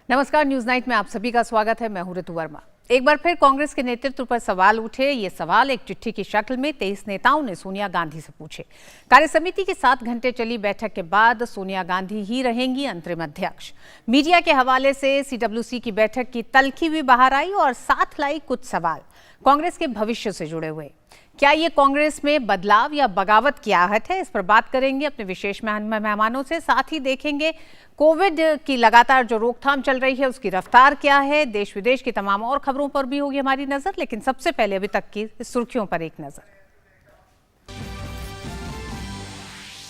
नमस्कार, news night में आप सभी का स्वागत है। मैं हूं ऋतु वर्मा। एक बार फिर कांग्रेस के नेतृत्व पर सवाल उठे। ये सवाल एक चिट्ठी की शक्ल में 23 नेताओं ने सोनिया गांधी से पूछे। कार्यसमिति की 7 घंटे चली बैठक के बाद सोनिया गांधी ही रहेंगी अंतरिम अध्यक्ष। मीडिया के हवाले से सीडब्ल्यूसी की बैठक की तल्खी भी बाहर आई और साथ लाई कुछ सवाल कांग्रेस के भविष्य से जुड़े हुए। क्या ये कांग्रेस में बदलाव या बगावत की आहट है? इस पर बात करेंगे अपने विशेष मेहमानों से। साथ ही देखेंगे कोविड की लगातार जो रोकथाम चल रही है उसकी रफ्तार क्या है। देश विदेश की तमाम और खबरों पर भी होगी हमारी नजर, लेकिन सबसे पहले अभी तक की सुर्खियों पर एक नजर।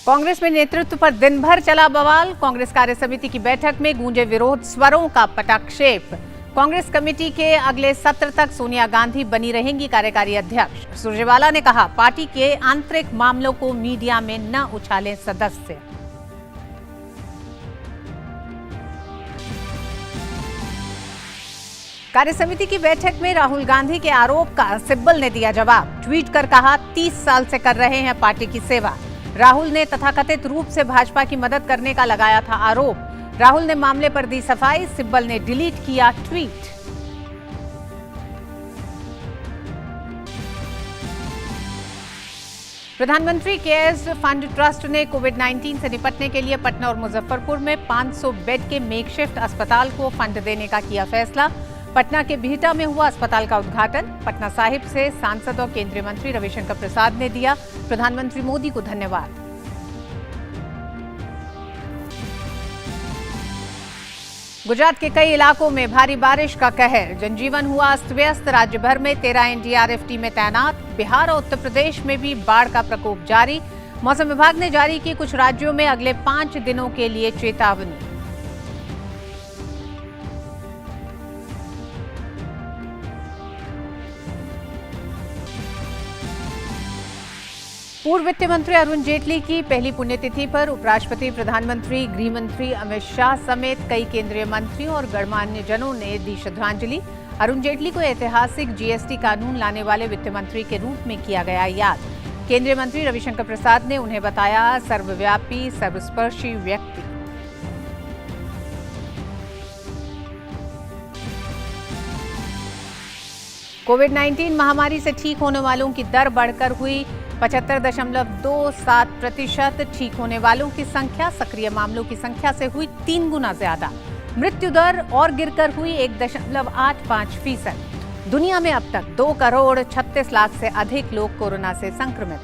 कांग्रेस में नेतृत्व पर दिन भर चला बवाल। कांग्रेस कार्यसमिति की बैठक में गूंजे विरोध स्वरों का पटाक्षेप। कांग्रेस कमेटी के अगले सत्र तक सोनिया गांधी बनी रहेंगी कार्यकारी अध्यक्ष। सुरजेवाला ने कहा, पार्टी के आंतरिक मामलों को मीडिया में न उछालें सदस्य। कार्यसमिति की बैठक में राहुल गांधी के आरोप का सिब्बल ने दिया जवाब। ट्वीट कर कहा, 30 साल से कर रहे हैं पार्टी की सेवा। राहुल ने तथाकथित रूप से भाजपा की मदद करने का लगाया था आरोप। राहुल ने मामले पर दी सफाई। सिब्बल ने डिलीट किया ट्वीट। प्रधानमंत्री केयर्स फंड ट्रस्ट ने कोविड-19 से निपटने के लिए पटना और मुजफ्फरपुर में 500 बेड के मेकशिफ्ट अस्पताल को फंड देने का किया फैसला। पटना के बिहटा में हुआ अस्पताल का उद्घाटन। पटना साहिब से सांसद और केंद्रीय मंत्री रविशंकर प्रसाद ने दिया प्रधानमंत्री मोदी को धन्यवाद। गुजरात के कई इलाकों में भारी बारिश का कहर। जनजीवन हुआ अस्त व्यस्त। राज्य भर में 13 एनडीआरएफ टीमें तैनात। बिहार और उत्तर प्रदेश में भी बाढ़ का प्रकोप जारी। मौसम विभाग ने जारी की कुछ राज्यों में अगले 5 दिनों के लिए चेतावनी। पूर्व वित्त मंत्री अरुण जेटली की पहली पुण्यतिथि पर उपराष्ट्रपति, प्रधानमंत्री, गृह मंत्री अमित शाह समेत कई केंद्रीय मंत्रियों और गणमान्य जनों ने दी श्रद्धांजलि। अरुण जेटली को ऐतिहासिक जीएसटी कानून लाने वाले वित्त मंत्री के रूप में किया गया याद। केंद्रीय मंत्री रविशंकर प्रसाद ने उन्हें बताया सर्वव्यापी, सर्वस्पर्शी व्यक्ति। कोविड-19 महामारी से ठीक होने वालों की दर बढ़कर हुई 75.27%। ठीक होने वालों की संख्या सक्रिय मामलों की संख्या से हुई 3 गुना ज्यादा। मृत्यु दर और गिरकर हुई 1.85%। दुनिया में अब तक 2,36,00,000 से अधिक लोग कोरोना से संक्रमित।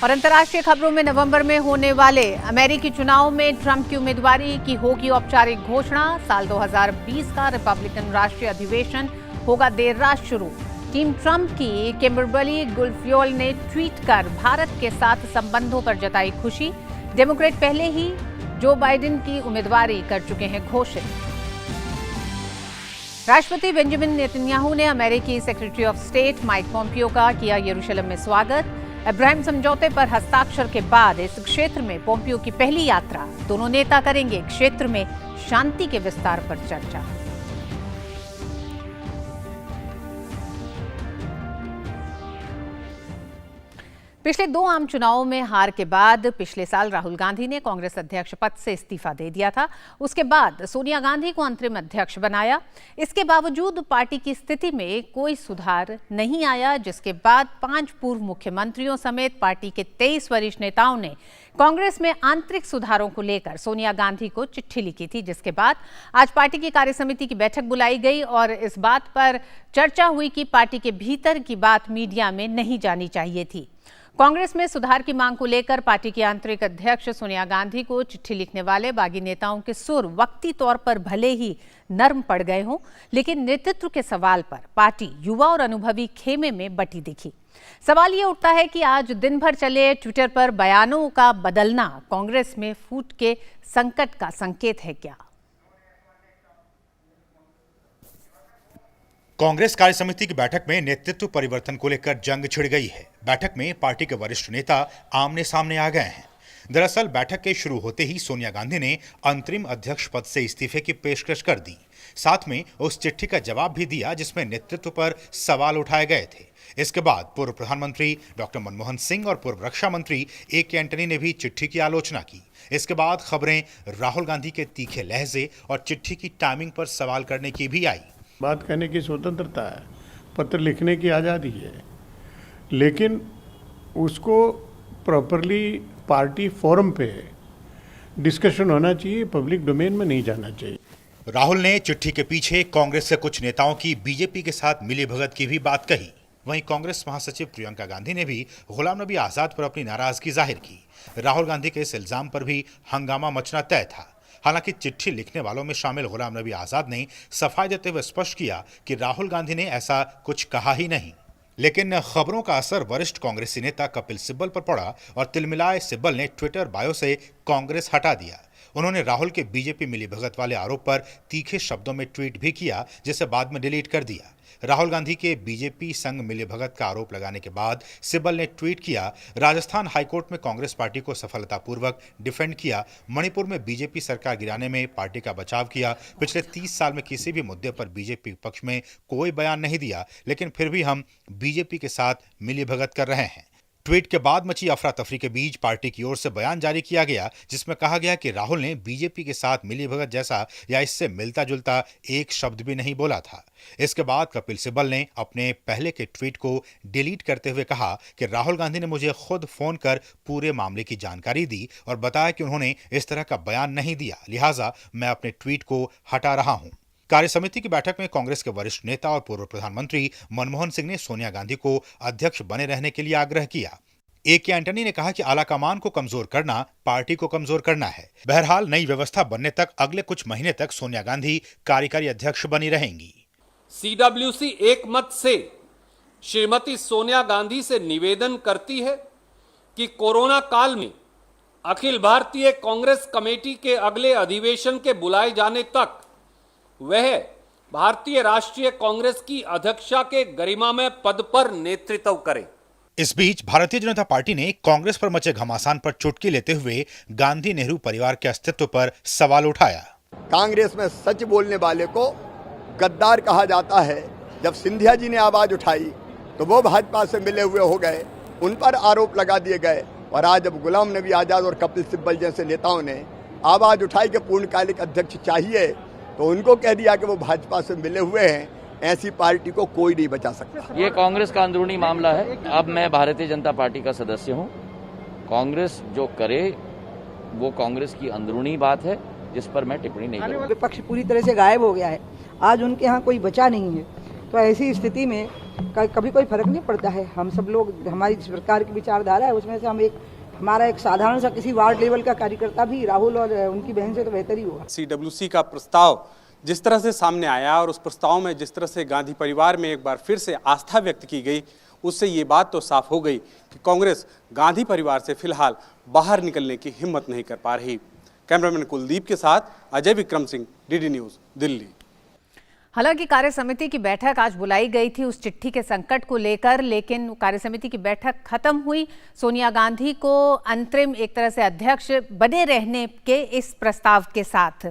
और अंतर्राष्ट्रीय खबरों में नवंबर में होने वाले अमेरिकी चुनाव में ट्रंप की उम्मीदवारी की होगी औपचारिक घोषणा। साल 2020 का रिपब्लिकन राष्ट्रीय अधिवेशन होगा देर रात शुरू। टीम ट्रंप की किम्बर्ली गुलफ्योल ने ट्वीट कर भारत के साथ संबंधों पर जताई खुशी। डेमोक्रेट पहले ही जो बाइडेन की उम्मीदवारी कर चुके हैं घोषित। राष्ट्रपति बेंजामिन नेतन्याहू ने अमेरिकी secretary of state Mike Pompeo का किया यरूशलेम में स्वागत। अब्राहम समझौते पर हस्ताक्षर के बाद इस क्षेत्र में पॉम्पियो की पहली यात्रा। दोनों नेता करेंगे क्षेत्र में शांति के विस्तार पर चर्चा। पिछले 2 आम चुनावों में हार के बाद पिछले साल राहुल गांधी ने कांग्रेस अध्यक्ष पद से इस्तीफा दे दिया था। उसके बाद सोनिया गांधी को अंतरिम अध्यक्ष बनाया। इसके बावजूद पार्टी की स्थिति में कोई सुधार नहीं आया, जिसके बाद 5 पूर्व मुख्यमंत्रियों समेत पार्टी के 23 वरिष्ठ नेताओं ने कांग्रेस में आंतरिक सुधारों को लेकर सोनिया गांधी को चिट्ठी लिखी थी, जिसके बाद आज पार्टी की कार्यसमिति की बैठक बुलाई गई और इस बात पर चर्चा हुई कि पार्टी के भीतर की बात मीडिया में नहीं जानी चाहिए थी। कांग्रेस में सुधार की मांग को लेकर पार्टी की आंतरिक अध्यक्ष सोनिया गांधी को चिट्ठी लिखने वाले बागी नेताओं के सुर वक्ती तौर पर भले ही नर्म पड़ गए हों, लेकिन नेतृत्व के सवाल पर पार्टी युवा और अनुभवी खेमे में बटी दिखी। सवाल ये उठता है कि आज दिन भर चले ट्विटर पर बयानों का बदलना कांग्रेस में फूट के संकट का संकेत है क्या? कांग्रेस कार्यसमिति की बैठक में नेतृत्व परिवर्तन को लेकर जंग छिड़ गई है। बैठक में पार्टी के वरिष्ठ नेता आमने सामने आ गए हैं। दरअसल बैठक के शुरू होते ही सोनिया गांधी ने अंतरिम अध्यक्ष पद से इस्तीफे की पेशकश कर दी। साथ में उस चिट्ठी का जवाब भी दिया जिसमें नेतृत्व पर सवाल उठाए गए थे। इसके बाद पूर्व प्रधानमंत्री डॉक्टर मनमोहन सिंह और पूर्व रक्षा मंत्री A.K. एंटनी ने भी चिट्ठी की आलोचना की। इसके बाद खबरें राहुल गांधी के तीखे लहजे और चिट्ठी की टाइमिंग पर सवाल करने की भी आई। बात कहने की स्वतंत्रता है, पत्र लिखने की आज़ादी है, लेकिन उसको प्रॉपरली पार्टी फोरम पे डिस्कशन होना चाहिए, पब्लिक डोमेन में नहीं जाना चाहिए। राहुल ने चिट्ठी के पीछे कांग्रेस के कुछ नेताओं की बीजेपी के साथ मिलीभगत की भी बात कही। वहीं कांग्रेस महासचिव प्रियंका गांधी ने भी गुलाम नबी आजाद पर अपनी नाराजगी जाहिर की। राहुल गांधी के इस इल्जाम पर भी हंगामा मचना तय था। हालांकि चिट्ठी लिखने वालों में शामिल गुलाम नबी आजाद ने सफाई देते हुए स्पष्ट किया कि राहुल गांधी ने ऐसा कुछ कहा ही नहीं। लेकिन खबरों का असर वरिष्ठ कांग्रेसी नेता कपिल सिब्बल पर पड़ा और तिलमिलाए सिब्बल ने ट्विटर बायो से कांग्रेस हटा दिया। उन्होंने राहुल के बीजेपी मिलीभगत वाले आरोप पर तीखे शब्दों में ट्वीट भी किया, जिसे बाद में डिलीट कर दिया। राहुल गांधी के बीजेपी संग मिलीभगत का आरोप लगाने के बाद सिब्बल ने ट्वीट किया, राजस्थान हाईकोर्ट में कांग्रेस पार्टी को सफलतापूर्वक डिफेंड किया, मणिपुर में बीजेपी सरकार गिराने में पार्टी का बचाव किया। पिछले 30 साल में किसी भी मुद्दे पर बीजेपी पक्ष में कोई बयान नहीं दिया, लेकिन फिर भी हम बीजेपी के साथ मिलीभगत कर रहे हैं। ट्वीट के बाद मची अफरा तफरी के बीच पार्टी की ओर से बयान जारी किया गया, जिसमें कहा गया कि राहुल ने बीजेपी के साथ मिलीभगत जैसा या इससे मिलता जुलता एक शब्द भी नहीं बोला था। इसके बाद कपिल सिब्बल ने अपने पहले के ट्वीट को डिलीट करते हुए कहा कि राहुल गांधी ने मुझे खुद फोन कर पूरे मामले की जानकारी दी और बताया कि उन्होंने इस तरह का बयान नहीं दिया, लिहाजा मैं अपने ट्वीट को हटा रहा हूं। कार्य समिति की बैठक में कांग्रेस के वरिष्ठ नेता और पूर्व प्रधानमंत्री मनमोहन सिंह ने सोनिया गांधी को अध्यक्ष बने रहने के लिए आग्रह किया। A.K. एंटनी ने कहा कि आलाकमान को कमजोर करना पार्टी को कमजोर करना है। बहरहाल नई व्यवस्था बनने तक अगले कुछ महीने तक सोनिया गांधी कार्यकारी अध्यक्ष बनी रहेंगी। CWC एक मत से श्रीमती सोनिया गांधी से निवेदन करती है कि कोरोना काल में अखिल भारतीय कांग्रेस कमेटी के अगले अधिवेशन के बुलाए जाने तक वह भारतीय राष्ट्रीय कांग्रेस की अध्यक्षा के गरिमामय पद पर नेतृत्व करें। इस बीच भारतीय जनता पार्टी ने कांग्रेस पर मचे घमासान पर चुटकी लेते हुए गांधी नेहरू परिवार के अस्तित्व पर सवाल उठाया। कांग्रेस में सच बोलने वाले को गद्दार कहा जाता है। जब सिंधिया जी ने आवाज उठाई तो वो भाजपा से मिले हुए हो गए, उन पर आरोप लगा दिए गए, और आज जब गुलाम नबी आजाद और कपिल सिब्बल जैसे नेताओं ने आवाज उठाई कि पूर्णकालिक अध्यक्ष चाहिए, तो उनको कह दिया कि वो भाजपा से मिले हुए हैं। ऐसी पार्टी को कोई नहीं बचा सकता। ये कांग्रेस का अंदरूनी मामला है। अब मैं भारतीय जनता पार्टी का सदस्य हूं। कांग्रेस जो करे वो कांग्रेस की अंदरूनी बात है, जिस पर मैं टिप्पणी नहीं करूंगा। विपक्ष पूरी तरह से गायब हो गया है, आज उनके यहाँ कोई बचा नहीं है। तो ऐसी स्थिति में कभी कोई फर्क नहीं पड़ता है। हम सब लोग, हमारी सरकार की विचारधारा है, उसमें से हम हमारा एक साधारण सा किसी वार्ड लेवल का कार्यकर्ता भी राहुल और उनकी बहन से तो बेहतर ही होगा। CWC का प्रस्ताव जिस तरह से सामने आया और उस प्रस्ताव में जिस तरह से गांधी परिवार में एक बार फिर से आस्था व्यक्त की गई, उससे ये बात तो साफ हो गई कि कांग्रेस गांधी परिवार से फिलहाल बाहर निकलने की हिम्मत नहीं कर पा रही। कैमरामैन कुलदीप के साथ अजय विक्रम सिंह, DD न्यूज, दिल्ली। हालांकि कार्य समिति की बैठक आज बुलाई गई थी उस चिट्ठी के संकट को लेकर, लेकिन कार्य समिति की बैठक खत्म हुई सोनिया गांधी को अंतरिम एक तरह से अध्यक्ष बने रहने के इस प्रस्ताव के साथ।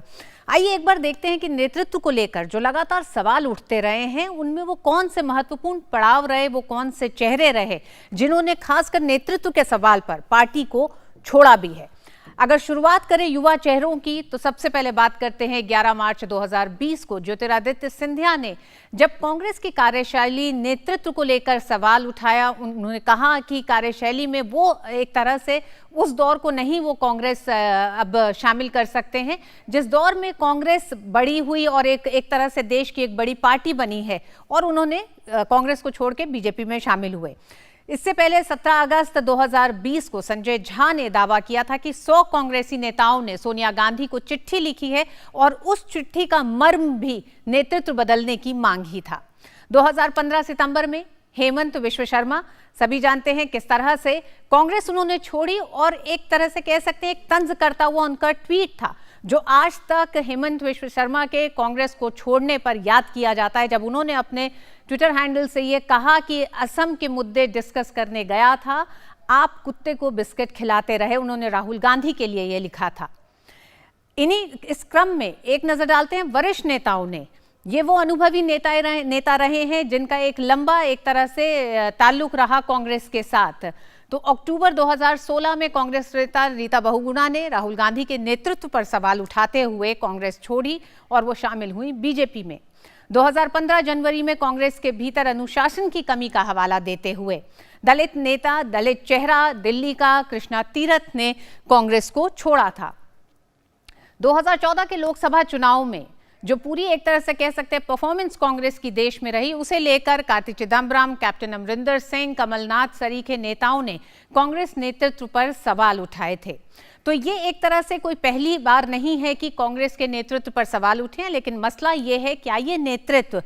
आइए एक बार देखते हैं कि नेतृत्व को लेकर जो लगातार सवाल उठते रहे हैं, उनमें वो कौन से महत्वपूर्ण पड़ाव रहे, वो कौन से चेहरे रहे जिन्होंने खासकर नेतृत्व के सवाल पर पार्टी को छोड़ा भी है। अगर शुरुआत करें युवा चेहरों की, तो सबसे पहले बात करते हैं 11 मार्च 2020 को ज्योतिरादित्य सिंधिया ने जब कांग्रेस की कार्यशैली नेतृत्व को लेकर सवाल उठाया। उन्होंने कहा कि कार्यशैली में वो एक तरह से उस दौर को नहीं वो कांग्रेस अब शामिल कर सकते हैं जिस दौर में कांग्रेस बड़ी हुई और एक तरह से देश की एक बड़ी पार्टी बनी है, और उन्होंने कांग्रेस को छोड़ के बीजेपी में शामिल हुए। इससे पहले 17 अगस्त 2020 को संजय झा ने दावा किया था कि 100 कांग्रेसी नेताओं ने सोनिया गांधी को चिट्ठी लिखी है और उस चिट्ठी का मर्म भी नेतृत्व बदलने की मांग ही था। 2015 सितंबर में हेमंत विश्व शर्मा, सभी जानते हैं किस तरह से कांग्रेस उन्होंने छोड़ी, और एक तरह से कह सकते हैं एक तंज करता हुआ उनका ट्वीट था जो आज तक हेमंत विश्व शर्मा के कांग्रेस को छोड़ने पर याद किया जाता है, जब उन्होंने अपने ट्विटर हैंडल से ये कहा कि असम के मुद्दे डिस्कस करने गया था, आप कुत्ते को बिस्किट खिलाते रहे, उन्होंने राहुल गांधी के लिए ये लिखा था। इस क्रम में एक नजर डालते हैं वरिष्ठ नेताओं ने। ये वो अनुभवी नेता रहे हैं जिनका एक लंबा एक तरह से ताल्लुक रहा कांग्रेस के साथ। तो अक्टूबर 2016 में कांग्रेस नेता रीता बहुगुणा ने राहुल गांधी के नेतृत्व पर सवाल उठाते हुए कांग्रेस छोड़ी और वो शामिल हुई बीजेपी में। 2015 जनवरी में कांग्रेस के भीतर अनुशासन की कमी का हवाला देते हुए दलित नेता, दलित चेहरा दिल्ली का कृष्णा तीरथ ने कांग्रेस को छोड़ा था। 2014 के लोकसभा चुनाव में जो पूरी एक तरह से कह सकते हैं परफॉर्मेंस कांग्रेस की देश में रही, उसे लेकर कार्ति चिदम्बरम, कैप्टन अमरिंदर सिंह, कमलनाथ सरीखे नेताओं ने कांग्रेस नेतृत्व पर सवाल उठाए थे। तो ये एक तरह से कोई पहली बार नहीं है कि कांग्रेस के नेतृत्व पर सवाल उठे हैं, लेकिन मसला ये है क्या ये नेतृत्व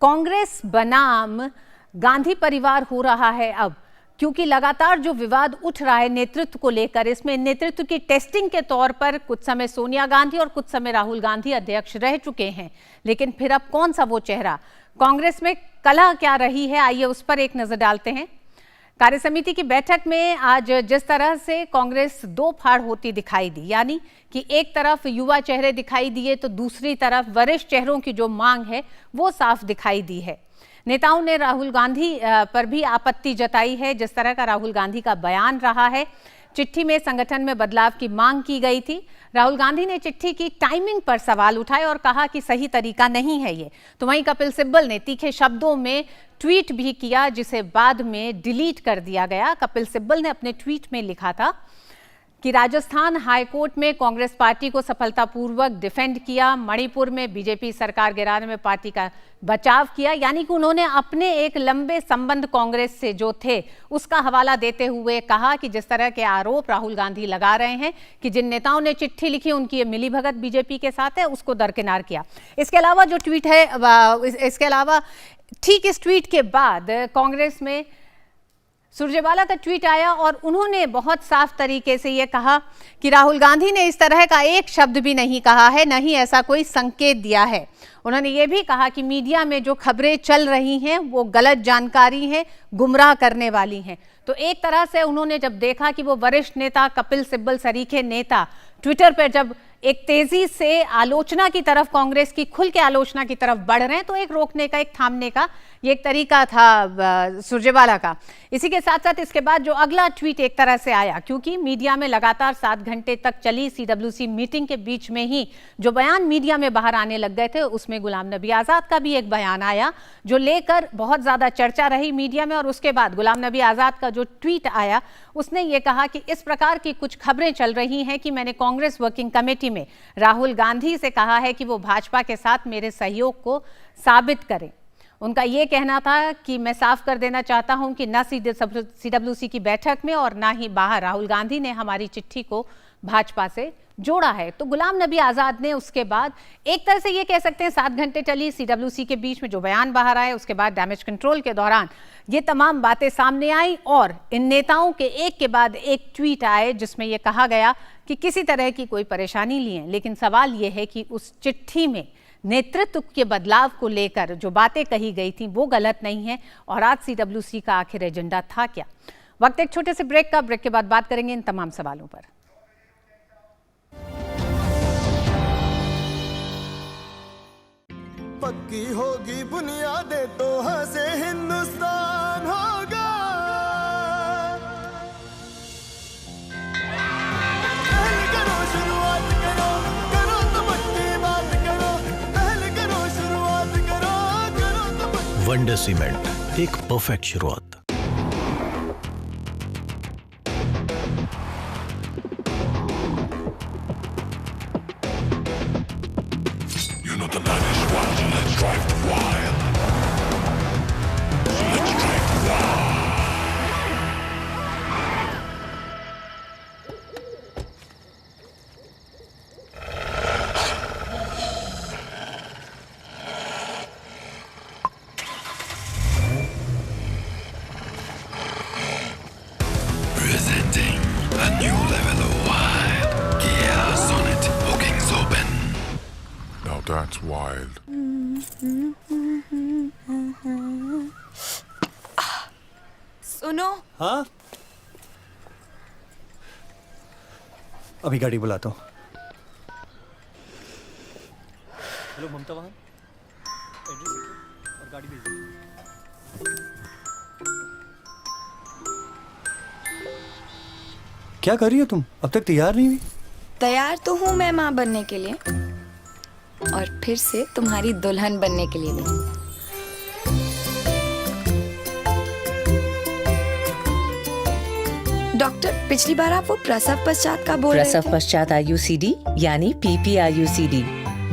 कांग्रेस बनाम गांधी परिवार हो रहा है अब, क्योंकि लगातार जो विवाद उठ रहा है नेतृत्व को लेकर, इसमें नेतृत्व की टेस्टिंग के तौर पर कुछ समय सोनिया गांधी और कुछ समय राहुल गांधी अध्यक्ष रह चुके हैं, लेकिन फिर अब कौन सा वो चेहरा, कांग्रेस में कलह क्या रही है, आइए उस पर एक नजर डालते हैं। कार्यसमिति की बैठक में आज जिस तरह से कांग्रेस दो फाड़ होती दिखाई दी, यानी कि एक तरफ युवा चेहरे दिखाई दिए तो दूसरी तरफ वरिष्ठ चेहरों की जो मांग है वो साफ दिखाई दी है। नेताओं ने राहुल गांधी पर भी आपत्ति जताई है, जिस तरह का राहुल गांधी का बयान रहा है। चिट्ठी में संगठन में बदलाव की मांग की गई थी। राहुल गांधी ने चिट्ठी की टाइमिंग पर सवाल उठाए और कहा कि सही तरीका नहीं है ये। तो वहीं कपिल सिब्बल ने तीखे शब्दों में ट्वीट भी किया, जिसे बाद में डिलीट कर दिया गया। कपिल सिब्बल ने अपने ट्वीट में लिखा था कि राजस्थान हाईकोर्ट में कांग्रेस पार्टी को सफलतापूर्वक डिफेंड किया, मणिपुर में बीजेपी सरकार गिराने में पार्टी का बचाव किया, यानी कि उन्होंने अपने एक लंबे संबंध कांग्रेस से जो थे उसका हवाला देते हुए कहा कि जिस तरह के आरोप राहुल गांधी लगा रहे हैं कि जिन नेताओं ने चिट्ठी लिखी उनकी ये मिलीभगत बीजेपी के साथ है, उसको दरकिनार किया। इसके अलावा जो ट्वीट है, इसके अलावा ठीक इस ट्वीट के बाद कांग्रेस में सुरजेवाला का ट्वीट आया और उन्होंने बहुत साफ तरीके से ये कहा कि राहुल गांधी ने इस तरह का एक शब्द भी नहीं कहा है, न ही ऐसा कोई संकेत दिया है। उन्होंने ये भी कहा कि मीडिया में जो खबरें चल रही हैं वो गलत जानकारी है, गुमराह करने वाली हैं। तो एक तरह से उन्होंने जब देखा कि वो वरिष्ठ नेता कपिल सिब्बल सरीखे नेता ट्विटर पर जब एक तेजी से आलोचना की तरफ, कांग्रेस की खुल के आलोचना की तरफ बढ़ रहे हैं, तो एक रोकने का, एक थामने का ये एक तरीका था सुरजेवाला का। इसी के साथ साथ इसके बाद जो अगला ट्वीट एक तरह से आया, क्योंकि मीडिया में लगातार 7 घंटे तक चली CWC मीटिंग के बीच में ही जो बयान मीडिया में बाहर आने लग गए थे, उसमें गुलाम नबी आज़ाद का भी एक बयान आया जो लेकर बहुत ज़्यादा चर्चा रही मीडिया में। और उसके बाद गुलाम नबी आज़ाद का जो ट्वीट आया, उसने ये कहा कि इस प्रकार की कुछ खबरें चल रही हैं कि मैंने कांग्रेस वर्किंग कमेटी में राहुल गांधी से कहा है कि वो भाजपा के साथ मेरे सहयोग को साबित करें। उनका ये कहना था कि मैं साफ कर देना चाहता हूं कि न CWC की बैठक में और ना ही बाहर राहुल गांधी ने हमारी चिट्ठी को भाजपा से जोड़ा है। तो गुलाम नबी आज़ाद ने उसके बाद एक तरह से ये कह सकते हैं 7 घंटे चली CWC के बीच में जो बयान बाहर आए, उसके बाद डैमेज कंट्रोल के दौरान ये तमाम बातें सामने आई और इन नेताओं के एक के बाद एक ट्वीट आए जिसमें यह कहा गया कि किसी तरह की कोई परेशानी नहीं है। लेकिन सवाल ये है कि उस चिट्ठी में नेतृत्व के बदलाव को लेकर जो बातें कही गई थी वो गलत नहीं है, और आज CWC का आखिर एजेंडा था क्या। वक्त एक छोटे से ब्रेक का, ब्रेक के बाद बात करेंगे इन तमाम सवालों पर। पक्की होगी बुनियादें तो हंसे हिंदुस्तान होगा। पहले करो शुरुआत करो, करो तो पक्की बात करो। पहले करो शुरुआत करो, करो तो पक्की। वंडर सीमेंट, एक परफेक्ट शुरुआत। Presenting a new level of wild. Kia Sonet bookings open. Now that's wild. सुनो। हाँ? अभी गाड़ी बुलाता हूँ। हेलो ममता वहाँ, एड्रेस लिखो और गाड़ी भेज दो। क्या कर रही हो तुम? अब तक तैयार नहीं हुई? तैयार तो हूँ मैं माँ बनने के लिए, और फिर से तुम्हारी दुल्हन बनने के लिए भी। डॉक्टर, पिछली बार आप वो प्रसव पश्चात का बोल रहे थे। प्रसव पश्चात IUCD यानी PPIUCD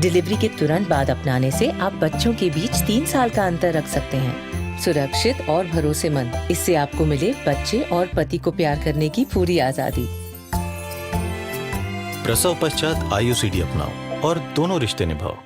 डिलीवरी के तुरंत बाद अपनाने से आप बच्चों के बीच 3 साल का अंतर रख सकते हैं। सुरक्षित और भरोसेमंद। इससे आपको मिले बच्चे और पति को प्यार करने की पूरी आजादी। प्रसव पश्चात IUCD अपनाओ और दोनों रिश्ते निभाओ।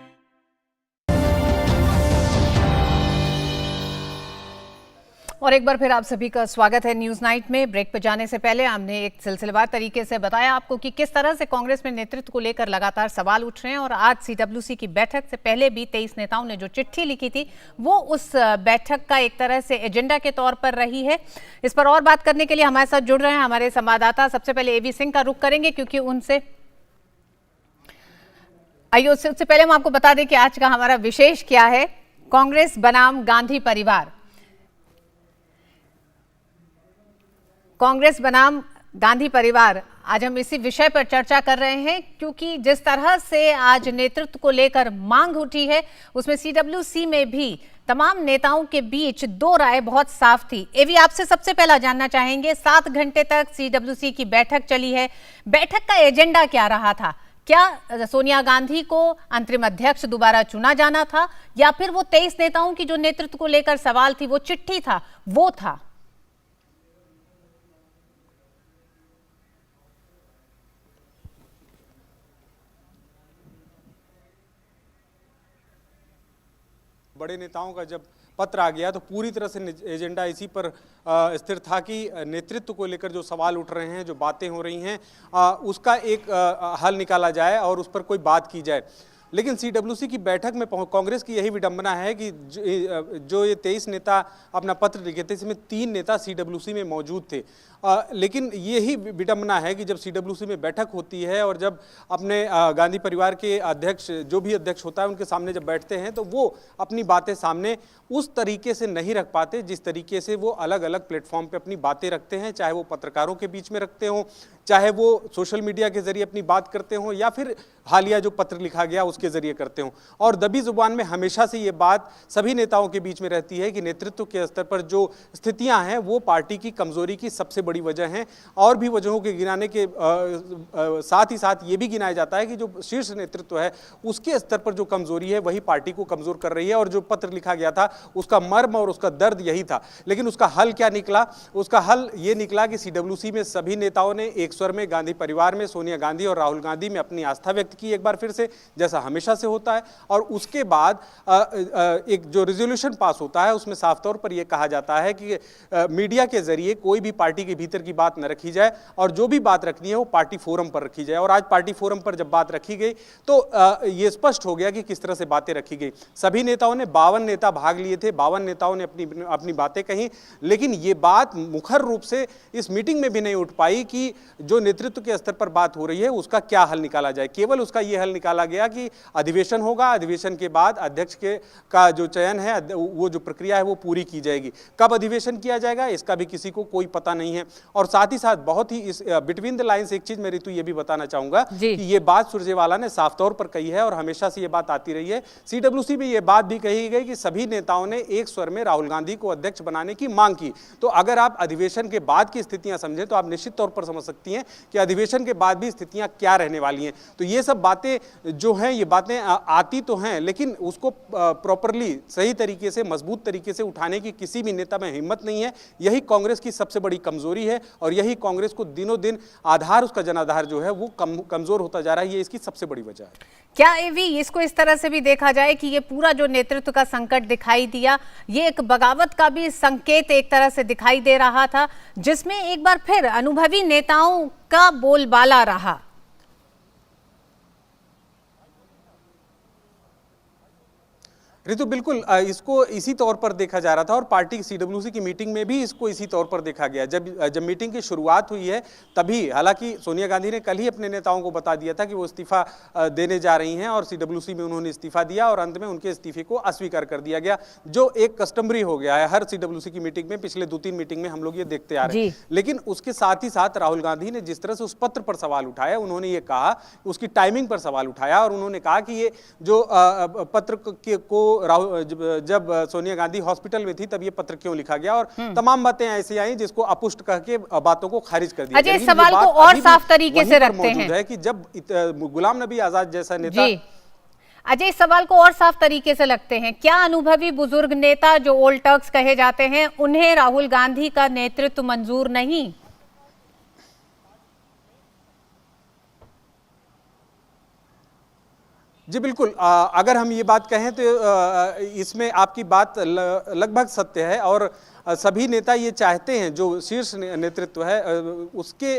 और एक बार फिर आप सभी का स्वागत है न्यूज नाइट में। ब्रेक पर जाने से पहले हमने एक सिलसिलेवार तरीके से बताया आपको कि किस तरह से कांग्रेस में नेतृत्व को लेकर लगातार सवाल उठ रहे हैं। और आज CWC की बैठक से पहले भी 23 नेताओं ने जो चिट्ठी लिखी थी वो उस बैठक का एक तरह से एजेंडा के तौर पर रही है। इस पर और बात करने के लिए हमारे साथ जुड़ रहे हैं हमारे संवाददाता। सबसे पहले AV सिंह का रुख करेंगे क्योंकि उनसे आइए उससे पहले हम आपको बता दें कि आज का हमारा विशेष क्या है। कांग्रेस बनाम गांधी परिवार, कांग्रेस बनाम गांधी परिवार, आज हम इसी विषय पर चर्चा कर रहे हैं क्योंकि जिस तरह से आज नेतृत्व को लेकर मांग उठी है उसमें CWC में भी तमाम नेताओं के बीच दो राय बहुत साफ थी। एवी, आपसे सबसे पहला जानना चाहेंगे, 7 घंटे तक CWC की बैठक चली है, बैठक का एजेंडा क्या रहा था? क्या सोनिया गांधी को अंतरिम अध्यक्ष दोबारा चुना जाना था या फिर वो 23 नेताओं की जो नेतृत्व को लेकर सवाल थी वो चिट्ठी था वो था? बड़े नेताओं का जब पत्र आ गया तो पूरी तरह से एजेंडा इसी पर स्थिर था कि नेतृत्व को लेकर जो सवाल उठ रहे हैं, जो बातें हो रही हैं, उसका एक हल निकाला जाए और उस पर कोई बात की जाए। लेकिन CWC की बैठक में कांग्रेस की यही विडंबना है कि जो ये 23 नेता अपना पत्र लिखे थे इसमें 3 नेता CWC में मौजूद थे। लेकिन यही विडंबना है कि जब CWC में बैठक होती है और जब अपने गांधी परिवार के अध्यक्ष, जो भी अध्यक्ष होता है, उनके सामने जब बैठते हैं तो वो अपनी बातें सामने उस तरीके से नहीं रख पाते जिस तरीके से वो अलग अलग प्लेटफॉर्म पे अपनी बातें रखते हैं, चाहे वो पत्रकारों के बीच में रखते हों, चाहे वो सोशल मीडिया के जरिए अपनी बात करते हों या फिर हालिया जो पत्र लिखा गया उसके जरिए करते हों। और दबी जुबान में हमेशा से ये बात सभी नेताओं के बीच में रहती है कि नेतृत्व के स्तर पर जो स्थितियां हैं वो पार्टी की कमजोरी की सबसे बड़ी वजह हैं। और भी वजहों के गिनाने के साथ ही साथ ये भी गिनाया जाता है कि जो शीर्ष नेतृत्व है उसके स्तर पर जो कमजोरी है वही पार्टी को कमजोर कर रही है। और जो पत्र लिखा गया था उसका मर्म और उसका दर्द यही था। लेकिन उसका हल क्या निकला? उसका हल ये निकला कि CWC में सभी नेताओं ने एक स्वर में गांधी परिवार में, सोनिया गांधी और राहुल गांधी में अपनी आस्था व्यक्त की एक बार फिर से, जैसा हमेशा से होता है। और उसके बाद एक जो रेजोल्यूशन पास होता है उसमें साफ तौर पर यह कहा जाता है कि मीडिया के जरिए कोई भी पार्टी के भीतर की बात न रखी जाए और जो भी बात रखनी है वो पार्टी फोरम पर रखी जाए। और आज पार्टी फोरम पर जब बात रखी गई तो यह स्पष्ट हो गया कि किस तरह से बातें रखी गई। सभी नेताओं ने, 52 नेता भाग लिए थे, 52 नेताओं ने अपनी बातें कही। लेकिन ये बात मुखर रूप से इस मीटिंग में भी नहीं उठ पाई कि जो नेतृत्व के स्तर पर बात हो रही है उसका क्या हल निकाला जाए। केवल उसका यह हल निकाला गया कि अधिवेशन होगा, अधिवेशन के बाद अध्यक्ष का जो चयन है, वो जो प्रक्रिया है वो पूरी की जाएगी। कब अधिवेशन किया जाएगा इसका भी किसी को कोई पता नहीं है। और साथ ही साथ बहुत ही इस बिटवीन द लाइंस एक चीज मैं ऋतु ये भी बताना चाहूंगा कि ये बात सुरजेवाला ने साफ तौर पर कही है और हमेशा से ये बात आती रही है। CWC में ये बात भी कही गई कि सभी नेताओं ने एक स्वर में राहुल गांधी को अध्यक्ष बनाने की मांग की। तो अगर आप अधिवेशन के बाद की स्थितियां समझें तो आप निश्चित तौर पर समझ सकती हैं कि अधिवेशन के बाद भी स्थितियां क्या रहने वाली हैं। तो ये सब बातें जो हैं, ये बातें आती तो हैं लेकिन उसको प्रॉपरली सही तरीके से, मजबूत तरीके से उठाने की किसी भी नेता में हिम्मत नहीं है। यही कांग्रेस की सबसे बड़ी कमजोरी है और यही कांग्रेस को दिनों दिन आधार, उसका जनाधार जो है वो कमजोर होता जा रहा है। ये इसकी सबसे बड़ी वजह है। क्या एवी इसको इस तरह से भी देखा जाए कि ये पूरा जो नेतृत्व का संकट दिखाई दिया, ये एक बगावत का भी संकेत एक तरह से दिखाई दे रहा था, जिसमें एक बार फिर अनुभवी नेताओं का बोलबाला रहा? ऋतु बिल्कुल इसको इसी तौर पर देखा जा रहा था और पार्टी सीडब्ल्यूसी की मीटिंग में भी इसको इसी तौर पर देखा गया। जब मीटिंग की शुरुआत हुई है तभी, हालांकि सोनिया गांधी ने कल ही अपने नेताओं को बता दिया था कि वो इस्तीफा देने जा रही हैं और सीडब्ल्यूसी में उन्होंने इस्तीफा दिया और अंत में उनके इस्तीफे को अस्वीकार कर दिया गया, जो एक कस्टमरी हो गया है हर सीडब्ल्यूसी की मीटिंग में। पिछले 2-3 मीटिंग में हम लोग ये देखते आ रहे हैं। लेकिन उसके साथ ही साथ राहुल गांधी ने जिस तरह से उस पत्र पर सवाल उठाया, उन्होंने ये कहा, उसकी टाइमिंग पर सवाल उठाया और उन्होंने कहा कि ये जो पत्र को जब सोनिया गांधी हॉस्पिटल में थी तब ये पत्र क्यों लिखा गया, और तमाम बातें ऐसी आई जिसको अपुष्ट कह के बातों को खारिज कर दिया। अजय, सवाल को और साफ तरीके से रखते हैं है कि जब गुलाम नबी आजाद जैसा नेता, अजय, सवाल को और साफ तरीके से लगते हैं, क्या अनुभवी बुजुर्ग नेता जो ओल्ड टर्क्स कहे जाते हैं, उन्हें राहुल गांधी का नेतृत्व मंजूर नहीं? जी बिल्कुल, अगर हम ये बात कहें तो इसमें आपकी बात लगभग सत्य है और सभी नेता ये चाहते हैं, जो शीर्ष नेतृत्व है उसके